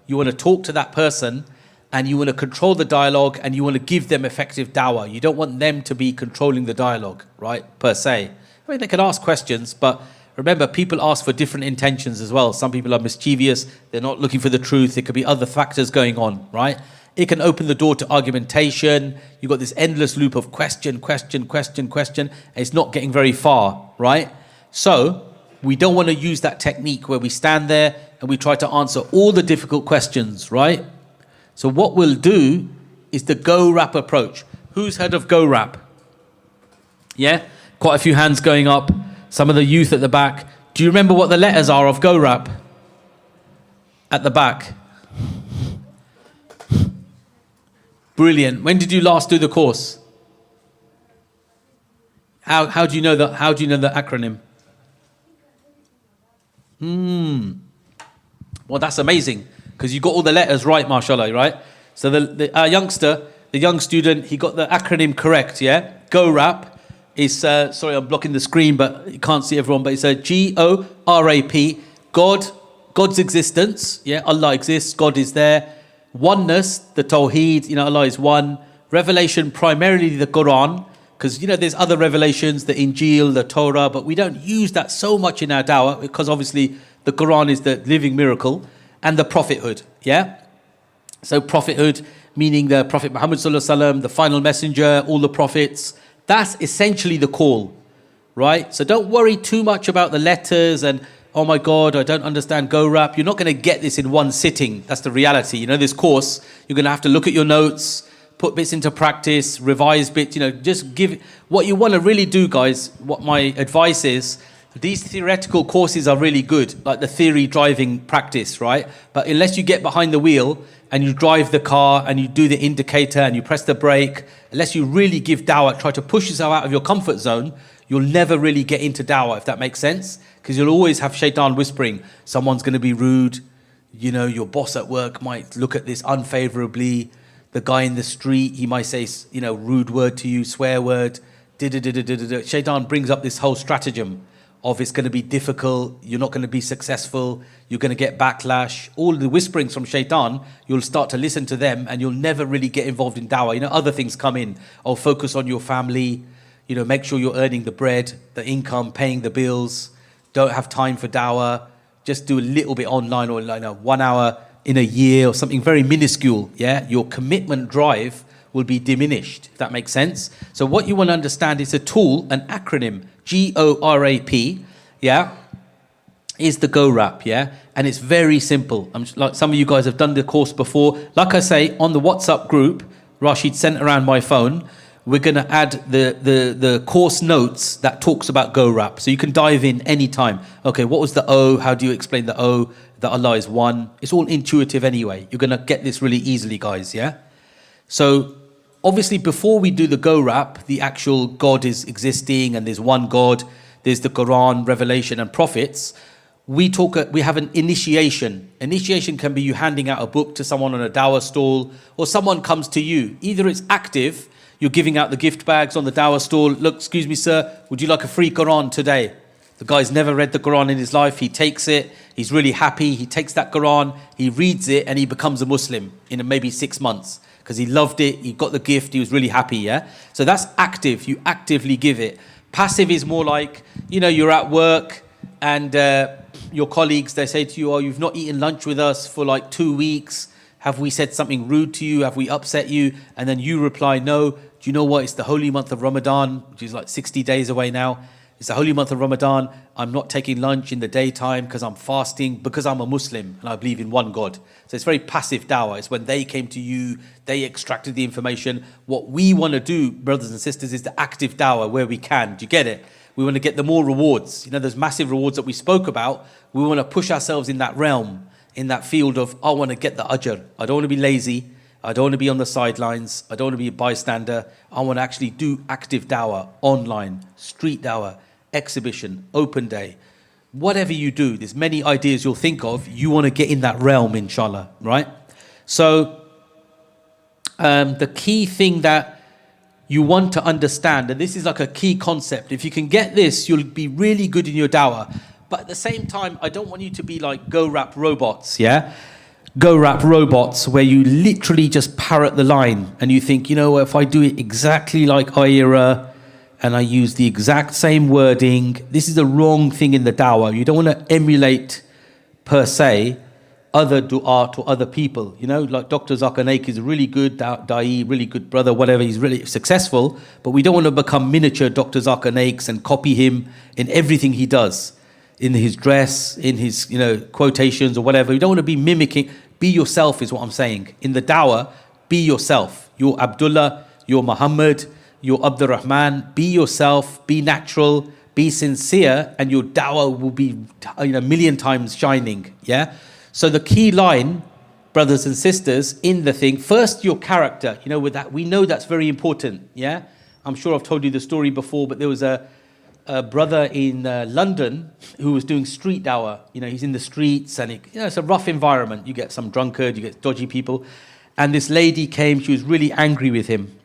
You want to talk to that person and you want to control the dialogue and you want to give them effective dawah. You don't want them to be controlling the dialogue, right, per se. I mean, they can ask questions, but remember, people ask for different intentions as well. Some people are mischievous. They're not looking for the truth. There could be other factors going on, right? It can open the door to argumentation. You've got this endless loop of question, and it's not getting very far, right? So we don't want to use that technique where we stand there and we try to answer all the difficult questions, right? So what we'll do is the go rap approach. Who's heard of go rap? Yeah? Quite a few hands going up. Some of the youth at the back. Do you remember what the letters are of go rap? At the back. Brilliant. When did you last do the course? How do you know that? How do you know the acronym? Well, that's amazing because you got all the letters right, mashallah, right? So our youngster, the young student, he got the acronym correct. Yeah, go rap is sorry, I'm blocking the screen, but you can't see everyone. But it's a GORAP. God's existence. Yeah, Allah exists. God is there. Oneness, the Tawheed, Allah is one. Revelation, primarily the Quran, because there's other revelations, the Injil, the Torah, but we don't use that so much in our dawah because obviously the Quran is the living miracle, and the prophethood. Yeah, so prophethood meaning the Prophet Muhammad sallallahu alaihi wasallam, the final messenger, all the prophets. That's essentially the call, right? So don't worry too much about the letters and, oh my God, I don't understand go rap. You're not going to get this in one sitting. That's the reality. This course, you're going to have to look at your notes, put bits into practice, revise bits, just give what you want to really do, guys. What my advice is, these theoretical courses are really good, like the theory driving practice, right? But unless you get behind the wheel and you drive the car and you do the indicator and you press the brake, unless you really give dawah, try to push yourself out of your comfort zone, you'll never really get into dawah, if that makes sense. Because you'll always have shaitan whispering, someone's going to be rude, your boss at work might look at this unfavorably, the guy in the street, he might say, rude word to you, swear word, Shaitan brings up this whole stratagem of it's going to be difficult, you're not going to be successful, you're going to get backlash. All the whisperings from shaitan, you'll start to listen to them and you'll never really get involved in dawah. Other things come in. Oh, focus on your family, make sure you're earning the bread, the income, paying the bills. Don't have time for dawah. Just do a little bit online or 1 hour in a year or something very minuscule. Yeah, your commitment drive will be diminished, if that makes sense. So what you want to understand is a tool, an acronym, GORAP, yeah, is the go rap, yeah, and it's very simple. Like some of you guys have done the course before. Like I say, on the WhatsApp group, Rashid sent around my phone, we're going to add the course notes that talks about go rap, so you can dive in anytime. Okay, what was the O? How do you explain the O? That Allah is one. It's all intuitive anyway. You're going to get this really easily, guys, yeah. So obviously, before we do the go rap, the actual God is existing and there's one God, there's the Quran, Revelation and prophets, we have an initiation. Initiation can be you handing out a book to someone on a dawah stall, or someone comes to you. Either it's active, you're giving out the gift bags on the dawah stall. Look, excuse me, sir, would you like a free Quran today? The guy's never read the Quran in his life. He takes it. He's really happy. He takes that Quran, he reads it, and he becomes a Muslim in maybe 6 months. Because he loved it, he got the gift, he was really happy, yeah? So that's active, you actively give it. Passive is more like, you're at work and your colleagues, they say to you, oh, you've not eaten lunch with us for like 2 weeks. Have we said something rude to you? Have we upset you? And then you reply, no. Do you know what? It's the holy month of Ramadan, which is like 60 days away now. It's the holy month of Ramadan. I'm not taking lunch in the daytime because I'm fasting, because I'm a Muslim and I believe in one God. So it's very passive dawah. It's when they came to you, they extracted the information. What we want to do, brothers and sisters, is the active dawah where we can. Do you get it? We want to get the more rewards. Those massive rewards that we spoke about. We want to push ourselves in that realm, in that field of, I want to get the ajr. I don't want to be lazy. I don't want to be on the sidelines. I don't want to be a bystander. I want to actually do active dawah, online, street dawah, exhibition, open day, whatever you do, there's many ideas you'll think of, you want to get in that realm, inshallah, right? So the key thing that you want to understand, and this is like a key concept, if you can get this, you'll be really good in your dawah. But at the same time, I don't want you to be like go rap robots, yeah? Go rap robots where you literally just parrot the line and you think, you know, if I do it exactly like IERA and I use the exact same wording, this is the wrong thing in the dawah. You don't want to emulate, per se, other du'a to other people. You know, like Dr. Zakir Naik is a really good da'i, really good brother, whatever, he's really successful, but we don't want to become miniature Dr. Zakir Naiks and copy him in everything he does. In his dress, in his, you know, quotations or whatever. You don't want to be mimicking. Be yourself is what I'm saying. In the dawah, be yourself. You're Abdullah, you're Muhammad, you're Abdurrahman. Be yourself, be natural, be sincere, and your dawah will be, you know, a million times shining. Yeah? So the key line, brothers and sisters, in the thing, first your character. You know, with that, we know that's very important. Yeah? I'm sure I've told you the story before, but there was a brother in London who was doing street dawah. You know, he's in the streets and it's a rough environment. You get some drunkard, you get dodgy people. And this lady came, she was really angry with him.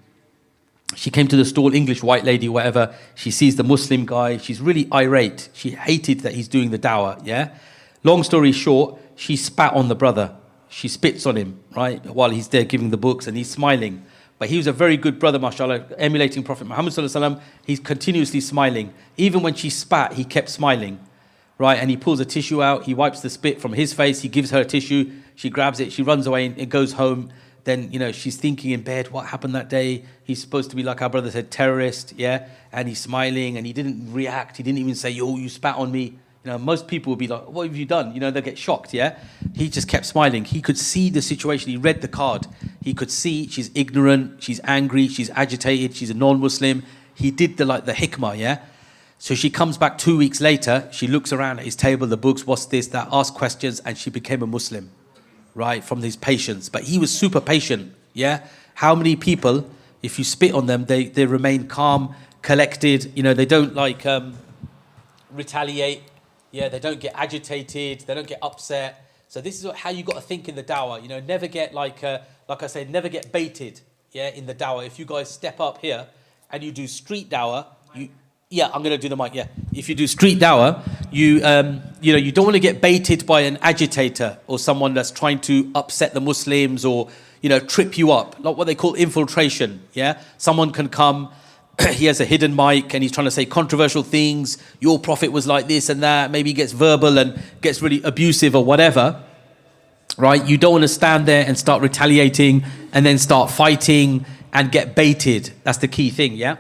She came to the stall, English white lady, whatever. She sees the Muslim guy. She's really irate. She hated that he's doing the dawah, yeah? Long story short, she spat on the brother. She spits on him, right? While he's there giving the books and he's smiling. But he was a very good brother, mashallah, emulating Prophet Muhammad sallallahu alaihi wasallam. He's continuously smiling. Even when she spat, he kept smiling, right? And he pulls a tissue out, he wipes the spit from his face, he gives her a tissue, she grabs it, she runs away and it goes home. Then, you know, she's thinking in bed, what happened that day? He's supposed to be, like our brother said, terrorist, yeah? And he's smiling and he didn't react. He didn't even say, yo, you spat on me. You know, most people would be like, what have you done? You know, they'll get shocked, yeah? He just kept smiling. He could see the situation. He read the card. He could see she's ignorant, she's angry, she's agitated, she's a non-Muslim. He did the hikmah, yeah? So she comes back 2 weeks later. She looks around at his table, the books, what's this, that, asks questions, and she became a Muslim, right, from his patience. But he was super patient, yeah? How many people, if you spit on them, they remain calm, collected, you know, they don't retaliate. Yeah, they don't get agitated, they don't get upset. So this is how you got to think in the dawah. You know, never get like I said, never get baited. Yeah, in the dawah. If you guys step up here and you do street dawah, I'm gonna do the mic. Yeah, if you do street dawah, you don't want to get baited by an agitator or someone that's trying to upset the Muslims or, you know, trip you up, like what they call infiltration. Yeah, someone can come. He has a hidden mic and he's trying to say controversial things. Your prophet was like this and that. Maybe he gets verbal and gets really abusive or whatever, right? You don't want to stand there and start retaliating and then start fighting and get baited. That's the key thing, yeah?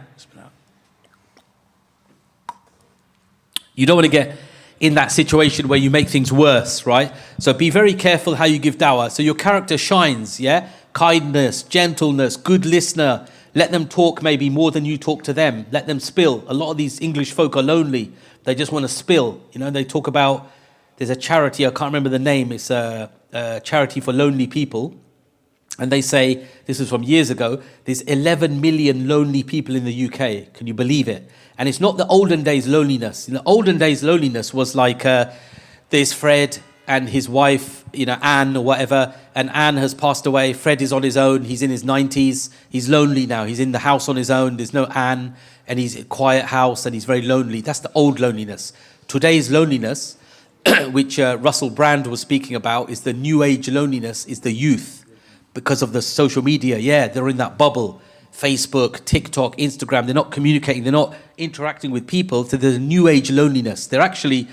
You don't want to get in that situation where you make things worse, right? So be very careful how you give dawah. So your character shines, yeah? Kindness, gentleness, good listener. Let them talk maybe more than you talk to them. Let them spill. A lot of these English folk are lonely. They just want to spill. You know, they talk about, there's a charity, I can't remember the name. It's a charity for lonely people. And they say, this is from years ago, there's 11 million lonely people in the UK. Can you believe it? And it's not the olden days loneliness. In the olden days loneliness was like, there's Fred and his wife, you know, Anne or whatever, and Anne has passed away. Fred is on his own. He's in his 90s. He's lonely now. He's in the house on his own. There's no Anne, and he's in a quiet house, and he's very lonely. That's the old loneliness. Today's loneliness, which Russell Brand was speaking about, is the new age loneliness, is the youth, because of the social media. Yeah, they're in that bubble. Facebook, TikTok, Instagram, they're not communicating. They're not interacting with people. So there's a new age loneliness. They're actually,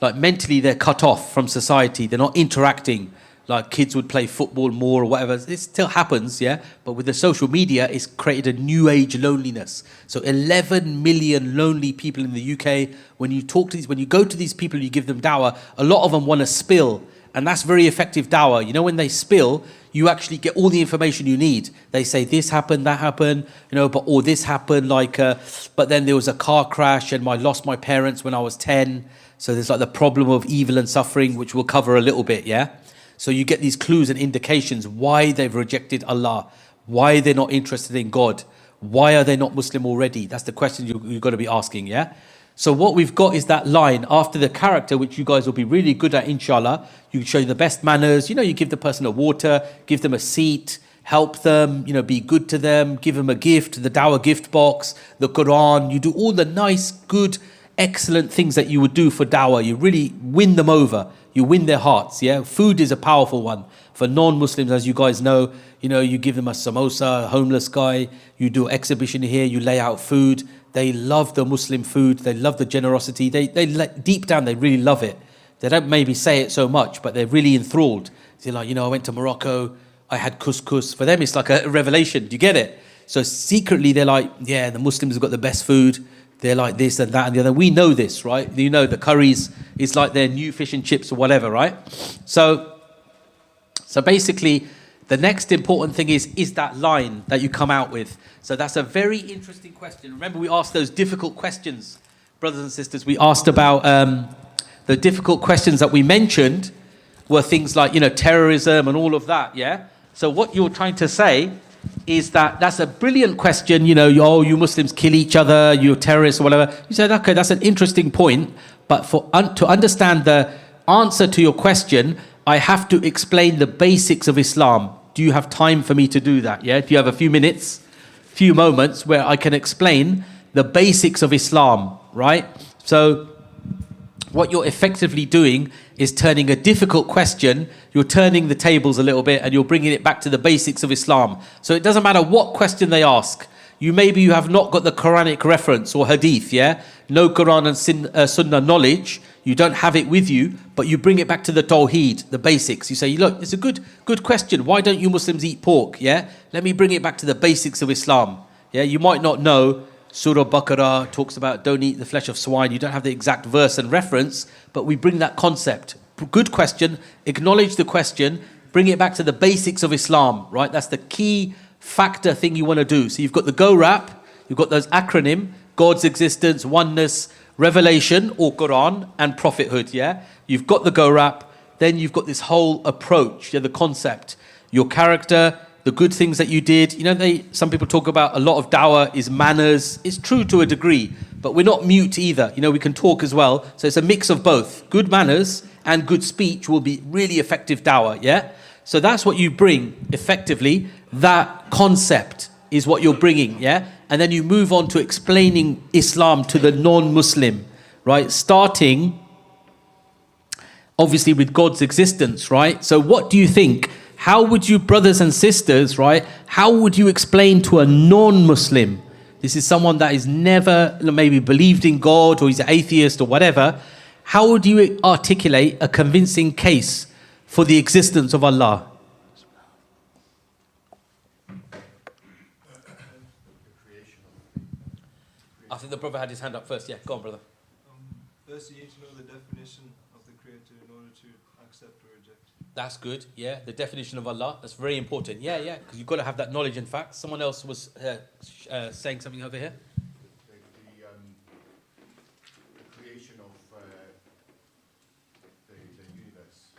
like, mentally they're cut off from society. They're not interacting like kids would play football more or whatever. It still happens, yeah? But with the social media, it's created a new age loneliness. So 11 million lonely people in the UK. When you talk to these, when you go to these people, you give them dawah, a lot of them want to spill. And that's very effective dawah. You know, when they spill, you actually get all the information you need. They say this happened, that happened, you know, or this happened, but then there was a car crash and I lost my parents when I was 10. So there's like the problem of evil and suffering, which we'll cover a little bit, yeah? So you get these clues and indications why they've rejected Allah, why they're not interested in God, why are they not Muslim already? That's the question you've got to be asking, yeah? So what we've got is that line after the character, which you guys will be really good at, inshallah. You show the best manners, you know, you give the person a water, give them a seat, help them, you know, be good to them, give them a gift, the dawah gift box, the Quran. You do all the nice, good excellent things that you would do for dawah. You really win them over. You win their hearts. Yeah, food is a powerful one for non-Muslims, as you guys know. You know, you give them a samosa, a homeless guy. You do exhibition here. You lay out food. They love the Muslim food. They love the generosity. Deep down, they really love it. They don't maybe say it so much, but they're really enthralled. They're like, you know, I went to Morocco. I had couscous. For them, it's like a revelation. Do you get it? So secretly, they're like, yeah, the Muslims have got the best food. They're like this and that and the other. We know this, right? You know, the curries is like their new fish and chips or whatever, right? So basically, the next important thing is that line that you come out with. So that's a very interesting question. Remember, we asked those difficult questions, brothers and sisters. We asked about the difficult questions that we mentioned were things like, you know, terrorism and all of that, yeah? So what you're trying to say is that's a brilliant question, you know, you Muslims kill each other, you're terrorists or whatever. You said, okay, that's an interesting point, but to understand the answer to your question, I have to explain the basics of Islam. Do you have time for me to do that? Yeah, do you have a few minutes, few moments where I can explain the basics of Islam, right? So what you're effectively doing is turning a difficult question, you're turning the tables a little bit and you're bringing it back to the basics of Islam. So it doesn't matter what question they ask. You have not got the Quranic reference or hadith, yeah? No Quran and Sunnah knowledge. You don't have it with you, but you bring it back to the Tawheed, the basics. You say, look, it's a good question. Why don't you Muslims eat pork, yeah? Let me bring it back to the basics of Islam. Yeah, you might not know Surah Baqarah talks about don't eat the flesh of swine. You don't have the exact verse and reference, but we bring that concept. Good question, acknowledge the question, bring it back to the basics of Islam, right? That's the key factor thing you want to do. So you've got the GO-RAP, you've got those acronym, God's existence, oneness, revelation or Quran and prophethood, yeah? You've got the GO-RAP, then you've got this whole approach, yeah, the concept, your character, the good things that you did. You know, some people talk about a lot of dawah is manners. It's true to a degree, but we're not mute either. You know, we can talk as well. So it's a mix of both. Good manners and good speech will be really effective dawah, yeah? So that's what you bring effectively. That concept is what you're bringing, yeah? And then you move on to explaining Islam to the non-Muslim, right? Starting, obviously, with God's existence, right? So what do you think? How would you, brothers and sisters, right? How would you explain to a non-Muslim? This is someone that has never maybe believed in God or he's an atheist or whatever. How would you articulate a convincing case for the existence of Allah? I think the brother had his hand up first. Yeah, go on, brother. First, you need to know the definition of the Creator in order to accept or reject. That's good. Yeah, the definition of Allah. That's very important. Yeah, because you've got to have that knowledge and facts. Someone else was saying something over here. The creation of the universe.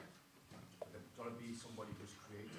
There's got to be somebody who's created.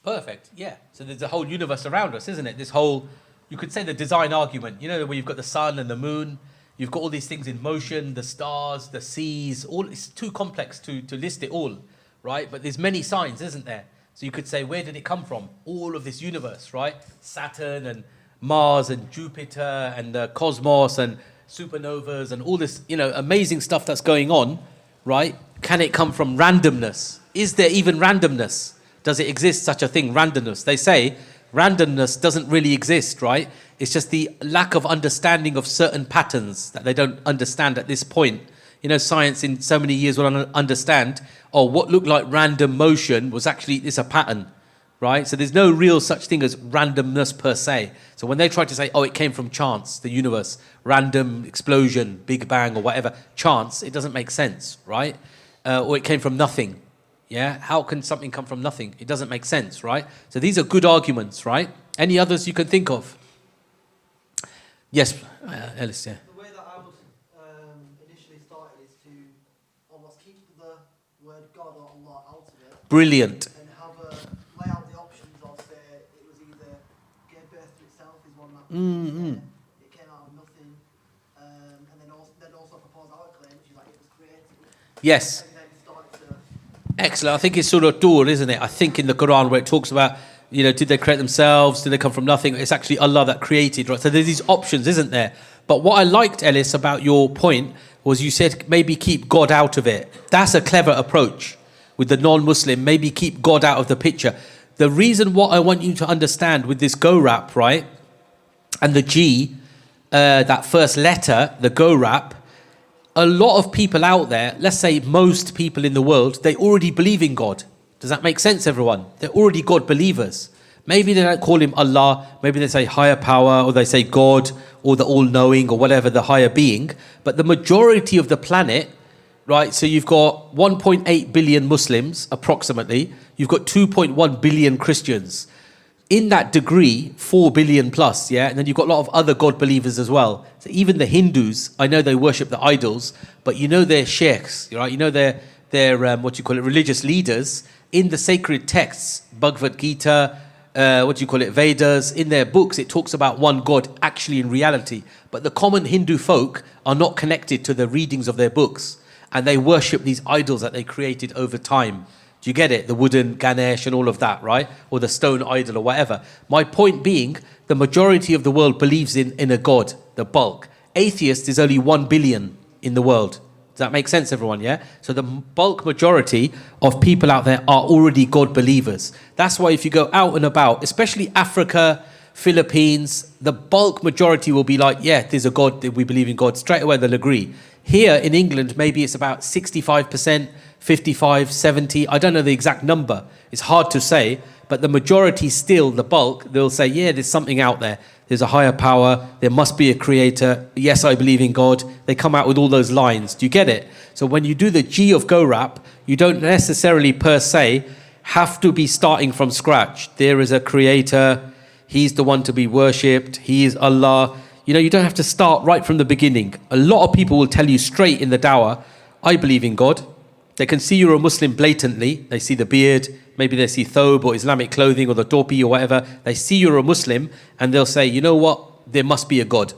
Perfect. Yeah. So there's a whole universe around us, isn't it? This whole, you could say the design argument. You know, where you've got the sun and the moon. You've got all these things in motion, the stars, the seas. All it's too complex to list it all, right? But there's many signs, isn't there? So you could say, where did it come from? All of this universe, right? Saturn and Mars and Jupiter and the cosmos and supernovas and all this, you know, amazing stuff that's going on, right? Can it come from randomness? Is there even randomness? Does it exist, such a thing, randomness? They say randomness doesn't really exist, right? It's just the lack of understanding of certain patterns that they don't understand at this point. You know, science in so many years will understand, what looked like random motion was actually, it's a pattern, right? So there's no real such thing as randomness per se. So when they try to say, it came from chance, the universe, random explosion, Big Bang or whatever, chance, it doesn't make sense, right? Or it came from nothing. Yeah, how can something come from nothing? It doesn't make sense, right? So these are good arguments, right? Any others you can think of? Yes, Ellis, yeah. The way that I was initially started is to almost keep the word God or Allah out of it. Brilliant. And lay out the options of, say, it was either gave birth to itself is one that it came out of nothing, and then also propose our claim, which is like it was created. Yes. And then start to... Excellent. I think it's Surah Dur, isn't it? I think in the Quran where it talks about, you know, did they create themselves? Did they come from nothing? It's actually Allah that created, right? So there's these options, isn't there? But what I liked, Ellis, about your point was you said maybe keep God out of it. That's a clever approach with the non-Muslim. Maybe keep God out of the picture. The reason what I want you to understand with this go rap, right, and the G, that first letter, the go rap, a lot of people out there, let's say most people in the world, they already believe in God. Does that make sense, everyone? They're already God believers. Maybe they don't call him Allah, maybe they say higher power, or they say God, or the all-knowing, or whatever, the higher being. But the majority of the planet, right, so you've got 1.8 billion Muslims, approximately. You've got 2.1 billion Christians. In that degree, 4 billion plus, yeah? And then you've got a lot of other God believers as well. So even the Hindus, I know they worship the idols, but you know they're sheikhs, right? You know they're religious leaders. In the sacred texts, Bhagavad Gita, Vedas, in their books, it talks about one God actually in reality. But the common Hindu folk are not connected to the readings of their books. And they worship these idols that they created over time. Do you get it? The wooden Ganesh and all of that, right? Or the stone idol or whatever. My point being, the majority of the world believes in a God, the bulk. Atheist is only 1 billion in the world. Does that make sense, everyone, yeah? So the bulk majority of people out there are already God believers. That's why if you go out and about, especially Africa, Philippines, the bulk majority will be like, yeah, there's a God, we believe in God. Straight away they'll agree. Here in England, maybe it's about 65%, 55, 70. I don't know the exact number. It's hard to say. But the majority still, the bulk, they'll say, yeah, there's something out there. There's a higher power. There must be a creator. Yes, I believe in God. They come out with all those lines. Do you get it? So when you do the G of Go Rap, you don't necessarily per se have to be starting from scratch. There is a creator. He's the one to be worshipped. He is Allah. You know, you don't have to start right from the beginning. A lot of people will tell you straight in the Dawah, I believe in God. They can see you're a Muslim blatantly. They see the beard, maybe they see thobe or Islamic clothing or the topi or whatever. They see you're a Muslim and they'll say, you know what, there must be a God.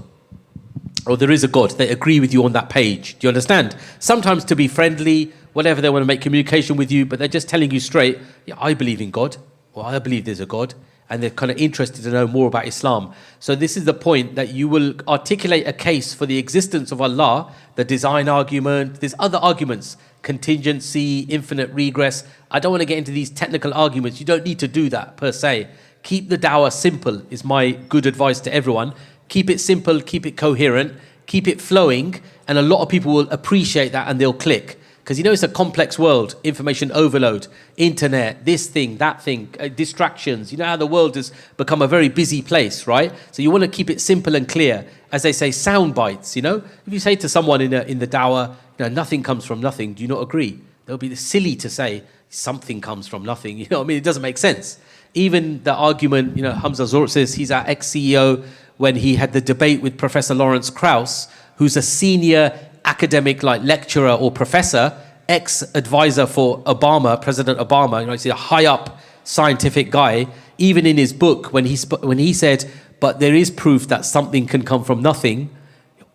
Or there is a God. They agree with you on that page. Do you understand? Sometimes to be friendly, whatever, they want to make communication with you, but they're just telling you straight, yeah, I believe in God. Or I believe there's a God. And they're kind of interested to know more about Islam. So this is the point, that you will articulate a case for the existence of Allah, the design argument, there's other arguments, contingency, infinite regress. I don't want to get into these technical arguments. You don't need to do that per se. Keep the dawah simple is my good advice to everyone. Keep it simple, keep it coherent, keep it flowing, and a lot of people will appreciate that and they'll click. Because you know it's a complex world, information overload, internet, this thing, that thing, distractions. You know how the world has become a very busy place, right? So you want to keep it simple and clear. As they say, sound bites, you know? If you say to someone in the dawah, you know, nothing comes from nothing, do you not agree? They'll be silly to say, something comes from nothing. You know what I mean? It doesn't make sense. Even the argument, you know, Hamza Zor says he's our ex-CEO when he had the debate with Professor Lawrence Krauss, who's a senior academic, like lecturer or professor, ex-advisor for Obama, President Obama. You know, he's a high-up scientific guy. Even in his book, when he said, but there is proof that something can come from nothing,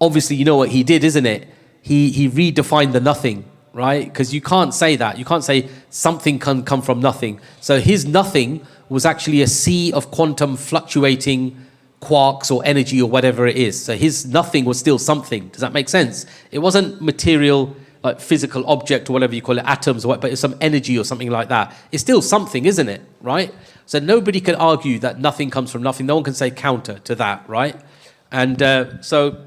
obviously you know what he did, isn't it? He redefined the nothing, right? Because you can't say that. You can't say something can come from nothing. So his nothing was actually a sea of quantum fluctuating quarks or energy or whatever it is. So his nothing was still something. Does that make sense? It wasn't material, like physical object or whatever you call it, atoms or what, but it's some energy or something like that. It's still something, isn't it? Right? So nobody can argue that nothing comes from nothing. No one can say counter to that, right? And so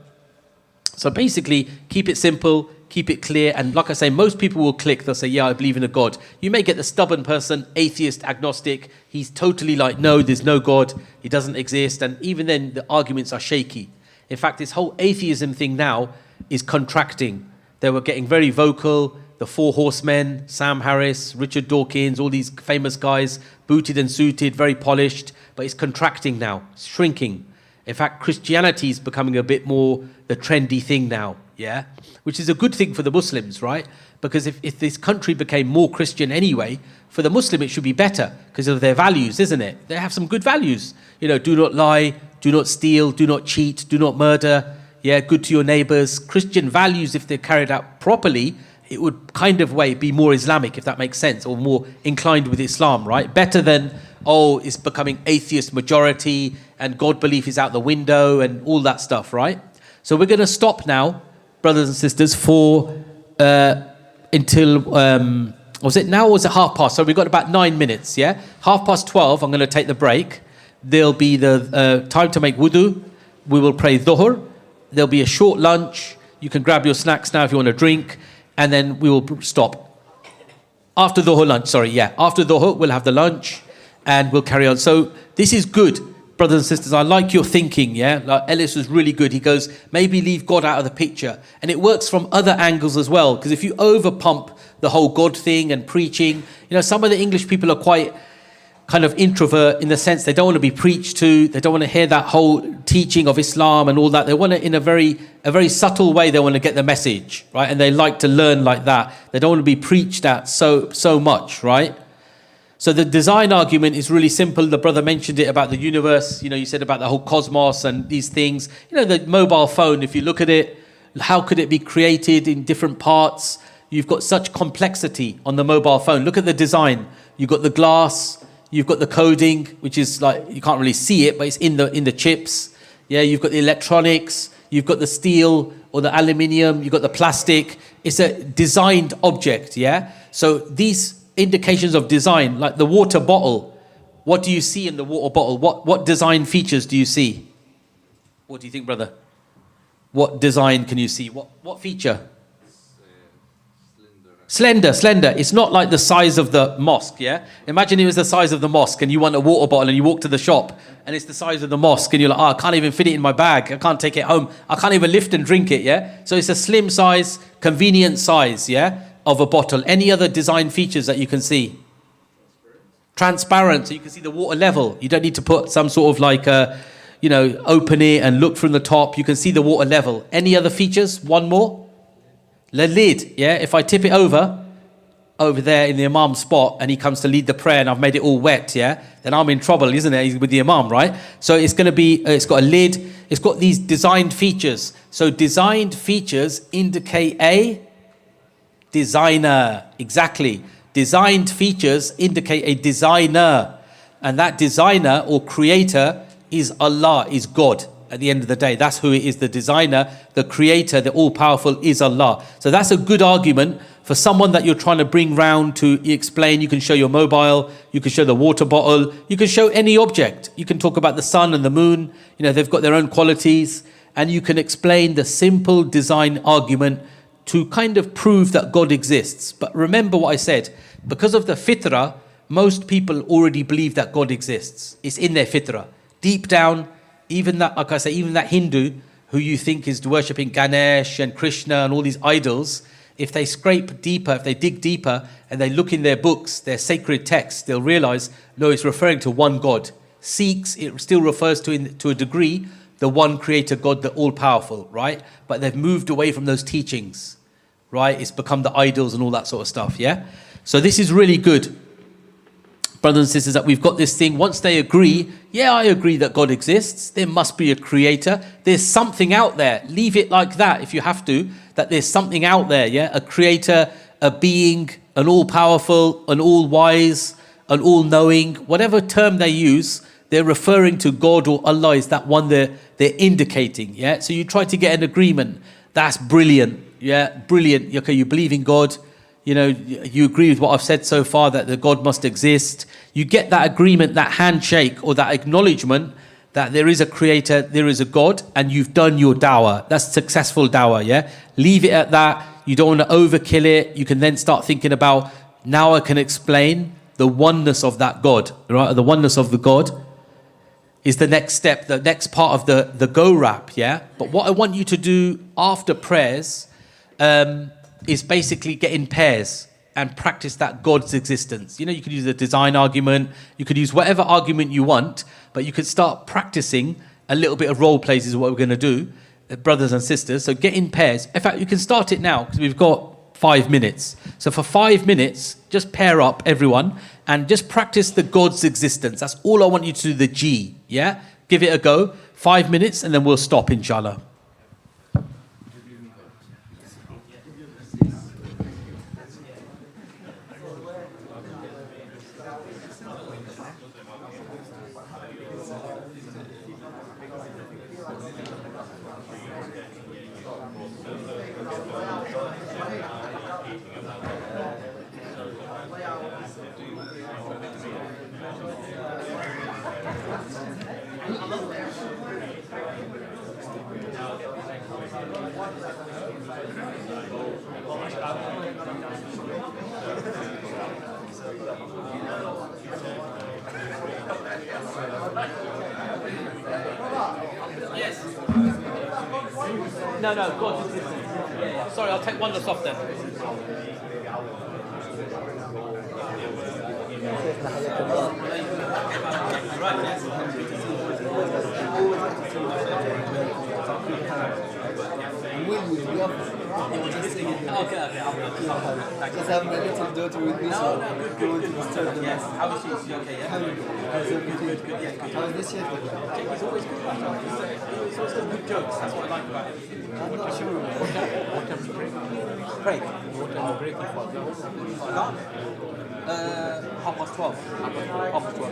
basically, keep it simple, keep it clear, and like I say, most people will click, they'll say, yeah, I believe in a God. You may get the stubborn person, atheist, agnostic, he's totally like, no, there's no God, he doesn't exist, and even then the arguments are shaky. In fact, this whole atheism thing now is contracting. They were getting very vocal, the Four Horsemen, Sam Harris, Richard Dawkins, all these famous guys, booted and suited, very polished, but it's contracting now, it's shrinking. In fact, Christianity is becoming a bit more the trendy thing now, yeah? Which is a good thing for the Muslims, right? Because if this country became more Christian anyway, for the Muslim it should be better because of their values, isn't it? They have some good values. You know, do not lie, do not steal, do not cheat, do not murder, yeah, good to your neighbors. Christian values, if they're carried out properly, it would kind of way be more Islamic, if that makes sense, or more inclined with Islam, right? Better than, oh, it's becoming atheist majority and God belief is out the window and all that stuff, right? So we're going to stop now, brothers and sisters, for until, was it now or was it 12:30? So we've got about 9 minutes, yeah? 12:30, I'm going to take the break. There'll be the time to make wudu. We will pray dhuhr. There'll be a short lunch. You can grab your snacks now if you want to drink. And then we will stop. After dhuhr lunch, After dhuhr, we'll have the lunch and we'll carry on. So this is good, brothers and sisters. I like your thinking, yeah? Like Ellis was really good. He goes, maybe leave God out of the picture. And it works from other angles as well. Because if you overpump the whole God thing and preaching, some of the English people are quite kind of introvert in the sense they don't want to be preached to. They don't want to hear that whole teaching of Islam and all that. They want it in a very subtle way. They want to get the message, right? And they like to learn like that. They don't want to be preached at so much, right? So the design argument is really simple. The brother mentioned it about the universe. You said about the whole cosmos and these things. The mobile phone, if you look at it, how could it be created in different parts? You've got such complexity on the mobile phone. Look at the design. You've got the glass. You've got the coding, which is like, you can't really see it, but it's in the chips. Yeah, you've got the electronics. You've got the steel or the aluminium. You've got the plastic. It's a designed object, yeah? So these indications of design, like the water bottle, what do you see in the water bottle? What design features do you see? What do you think, brother? What design can you see? What feature? Slender. It's not like the size of the mosque, yeah? Imagine it was the size of the mosque and you want a water bottle and you walk to the shop and it's the size of the mosque and you're like, I can't even fit it in my bag. I can't take it home. I can't even lift and drink it, yeah? So it's a slim size, convenient size, yeah, of a bottle. Any other design features that you can see? Transparent, so you can see the water level. You don't need to put some sort of like, open it and look from the top. You can see the water level. Any other features? One more? The lid, yeah? If I tip it over there in the imam's spot and he comes to lead the prayer and I've made it all wet, yeah? Then I'm in trouble, isn't it? He's with the imam, right? So it's going to be, it's got a lid. It's got these designed features. So designed features indicate a designer. Exactly. Designed features indicate a designer. And that designer or creator is Allah, is God. At the end of the day, that's who it is. The designer, the creator, the all-powerful is Allah. So that's a good argument for someone that you're trying to bring round to explain. You can show your mobile, you can show the water bottle, you can show any object. You can talk about the sun and the moon. They've got their own qualities. And you can explain the simple design argument to kind of prove that God exists. But remember what I said. Because of the fitrah, most people already believe that God exists. It's in their fitrah. Deep down, even that Hindu who you think is worshipping Ganesh and Krishna and all these idols, if they scrape deeper, if they dig deeper and they look in their books, their sacred texts, they'll realize, no, it's referring to one God. Sikhs, it still refers to a degree, the one creator God, the all-powerful, right? But they've moved away from those teachings, right? It's become the idols and all that sort of stuff, yeah? So this is really good, brothers and sisters, that we've got this thing. Once they agree, yeah, I agree that God exists. There must be a creator. There's something out there. Leave it like that if you have to, that there's something out there, yeah? A creator, a being, an all-powerful, an all-wise, an all-knowing. Whatever term they use, they're referring to God or Allah is that one they're indicating, yeah? So you try to get an agreement. That's brilliant, yeah? Brilliant. Okay, you believe in God. You agree with what I've said so far, that the God must exist. You get that agreement, that handshake or that acknowledgement that there is a creator, there is a God, and you've done your dawah. That's successful dawah, yeah? Leave it at that. You don't want to overkill it. You can then start thinking about, now I can explain the oneness of that God, right? The oneness of the God is the next step, the next part of the go wrap, yeah? But what I want you to do after prayers, is basically get in pairs and practice that God's existence. You could use a design argument, you could use whatever argument you want, but you could start practicing a little bit of role plays is what we're going to do, brothers and sisters. So get in pairs. In fact, you can start it now because we've got 5 minutes. So for 5 minutes, just pair up everyone and just practice the God's existence. That's all I want you to do, the G, yeah? Give it a go. 5 minutes and then we'll stop, inshallah. Yes. No, go on. Sorry, I'll take one less off then. Right, yes. Okay. Because I'm a little daughter with me, so I don't want to disturb them. Yes. How is she? Is she okay? Yeah. How's everything? How is this year? He's always good. He's always got good jokes. That's what I like about him. I'm not sure. What time you break? Break. What time you breaking for? Lunch? 12:30. 12:30.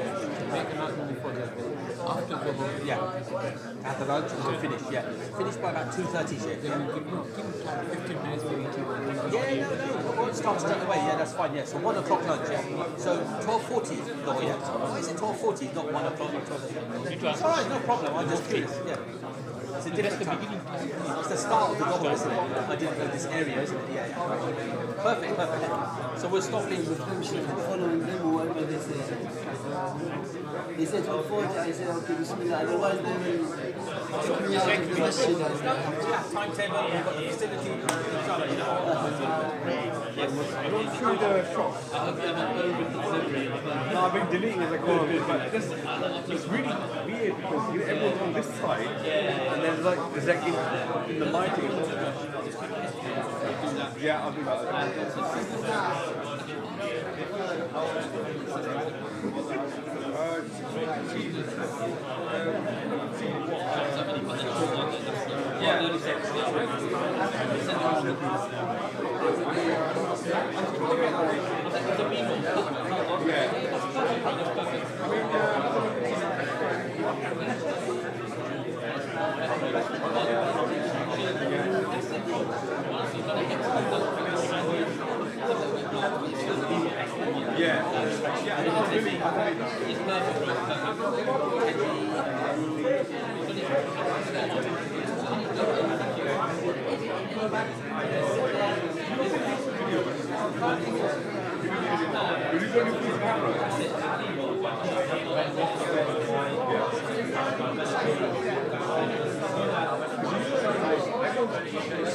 Make an announcement before that. After the whole. Yeah. After lunch we'll finish. Yeah. Finish by about 2:30. Yeah. Then we give time 15 minutes for eating. Yeah. No. We'll start straight away. Yeah, that's fine. Yeah. So 1 o'clock lunch. Yeah. So 12:40. No. Yeah. Why is it 12:40? Not 1 o'clock. It's all right. No problem. I'll just finish. Yeah. It's a different time. It's the start of the novel, isn't it? I didn't know this area, isn't it? Yeah. Perfect. So we're stopping with Following them, whatever they say. They said 12:40, I said, okay, bismillah. Otherwise, they will take me out of the masjid. timetable, we've got the facility, inshallah, you know. Going through the shop. No, I've been deleting as I go on, but it's really weird because everyone's on this side, and then there's like in the lighting. Yeah, I'll do that. Have you got any camera?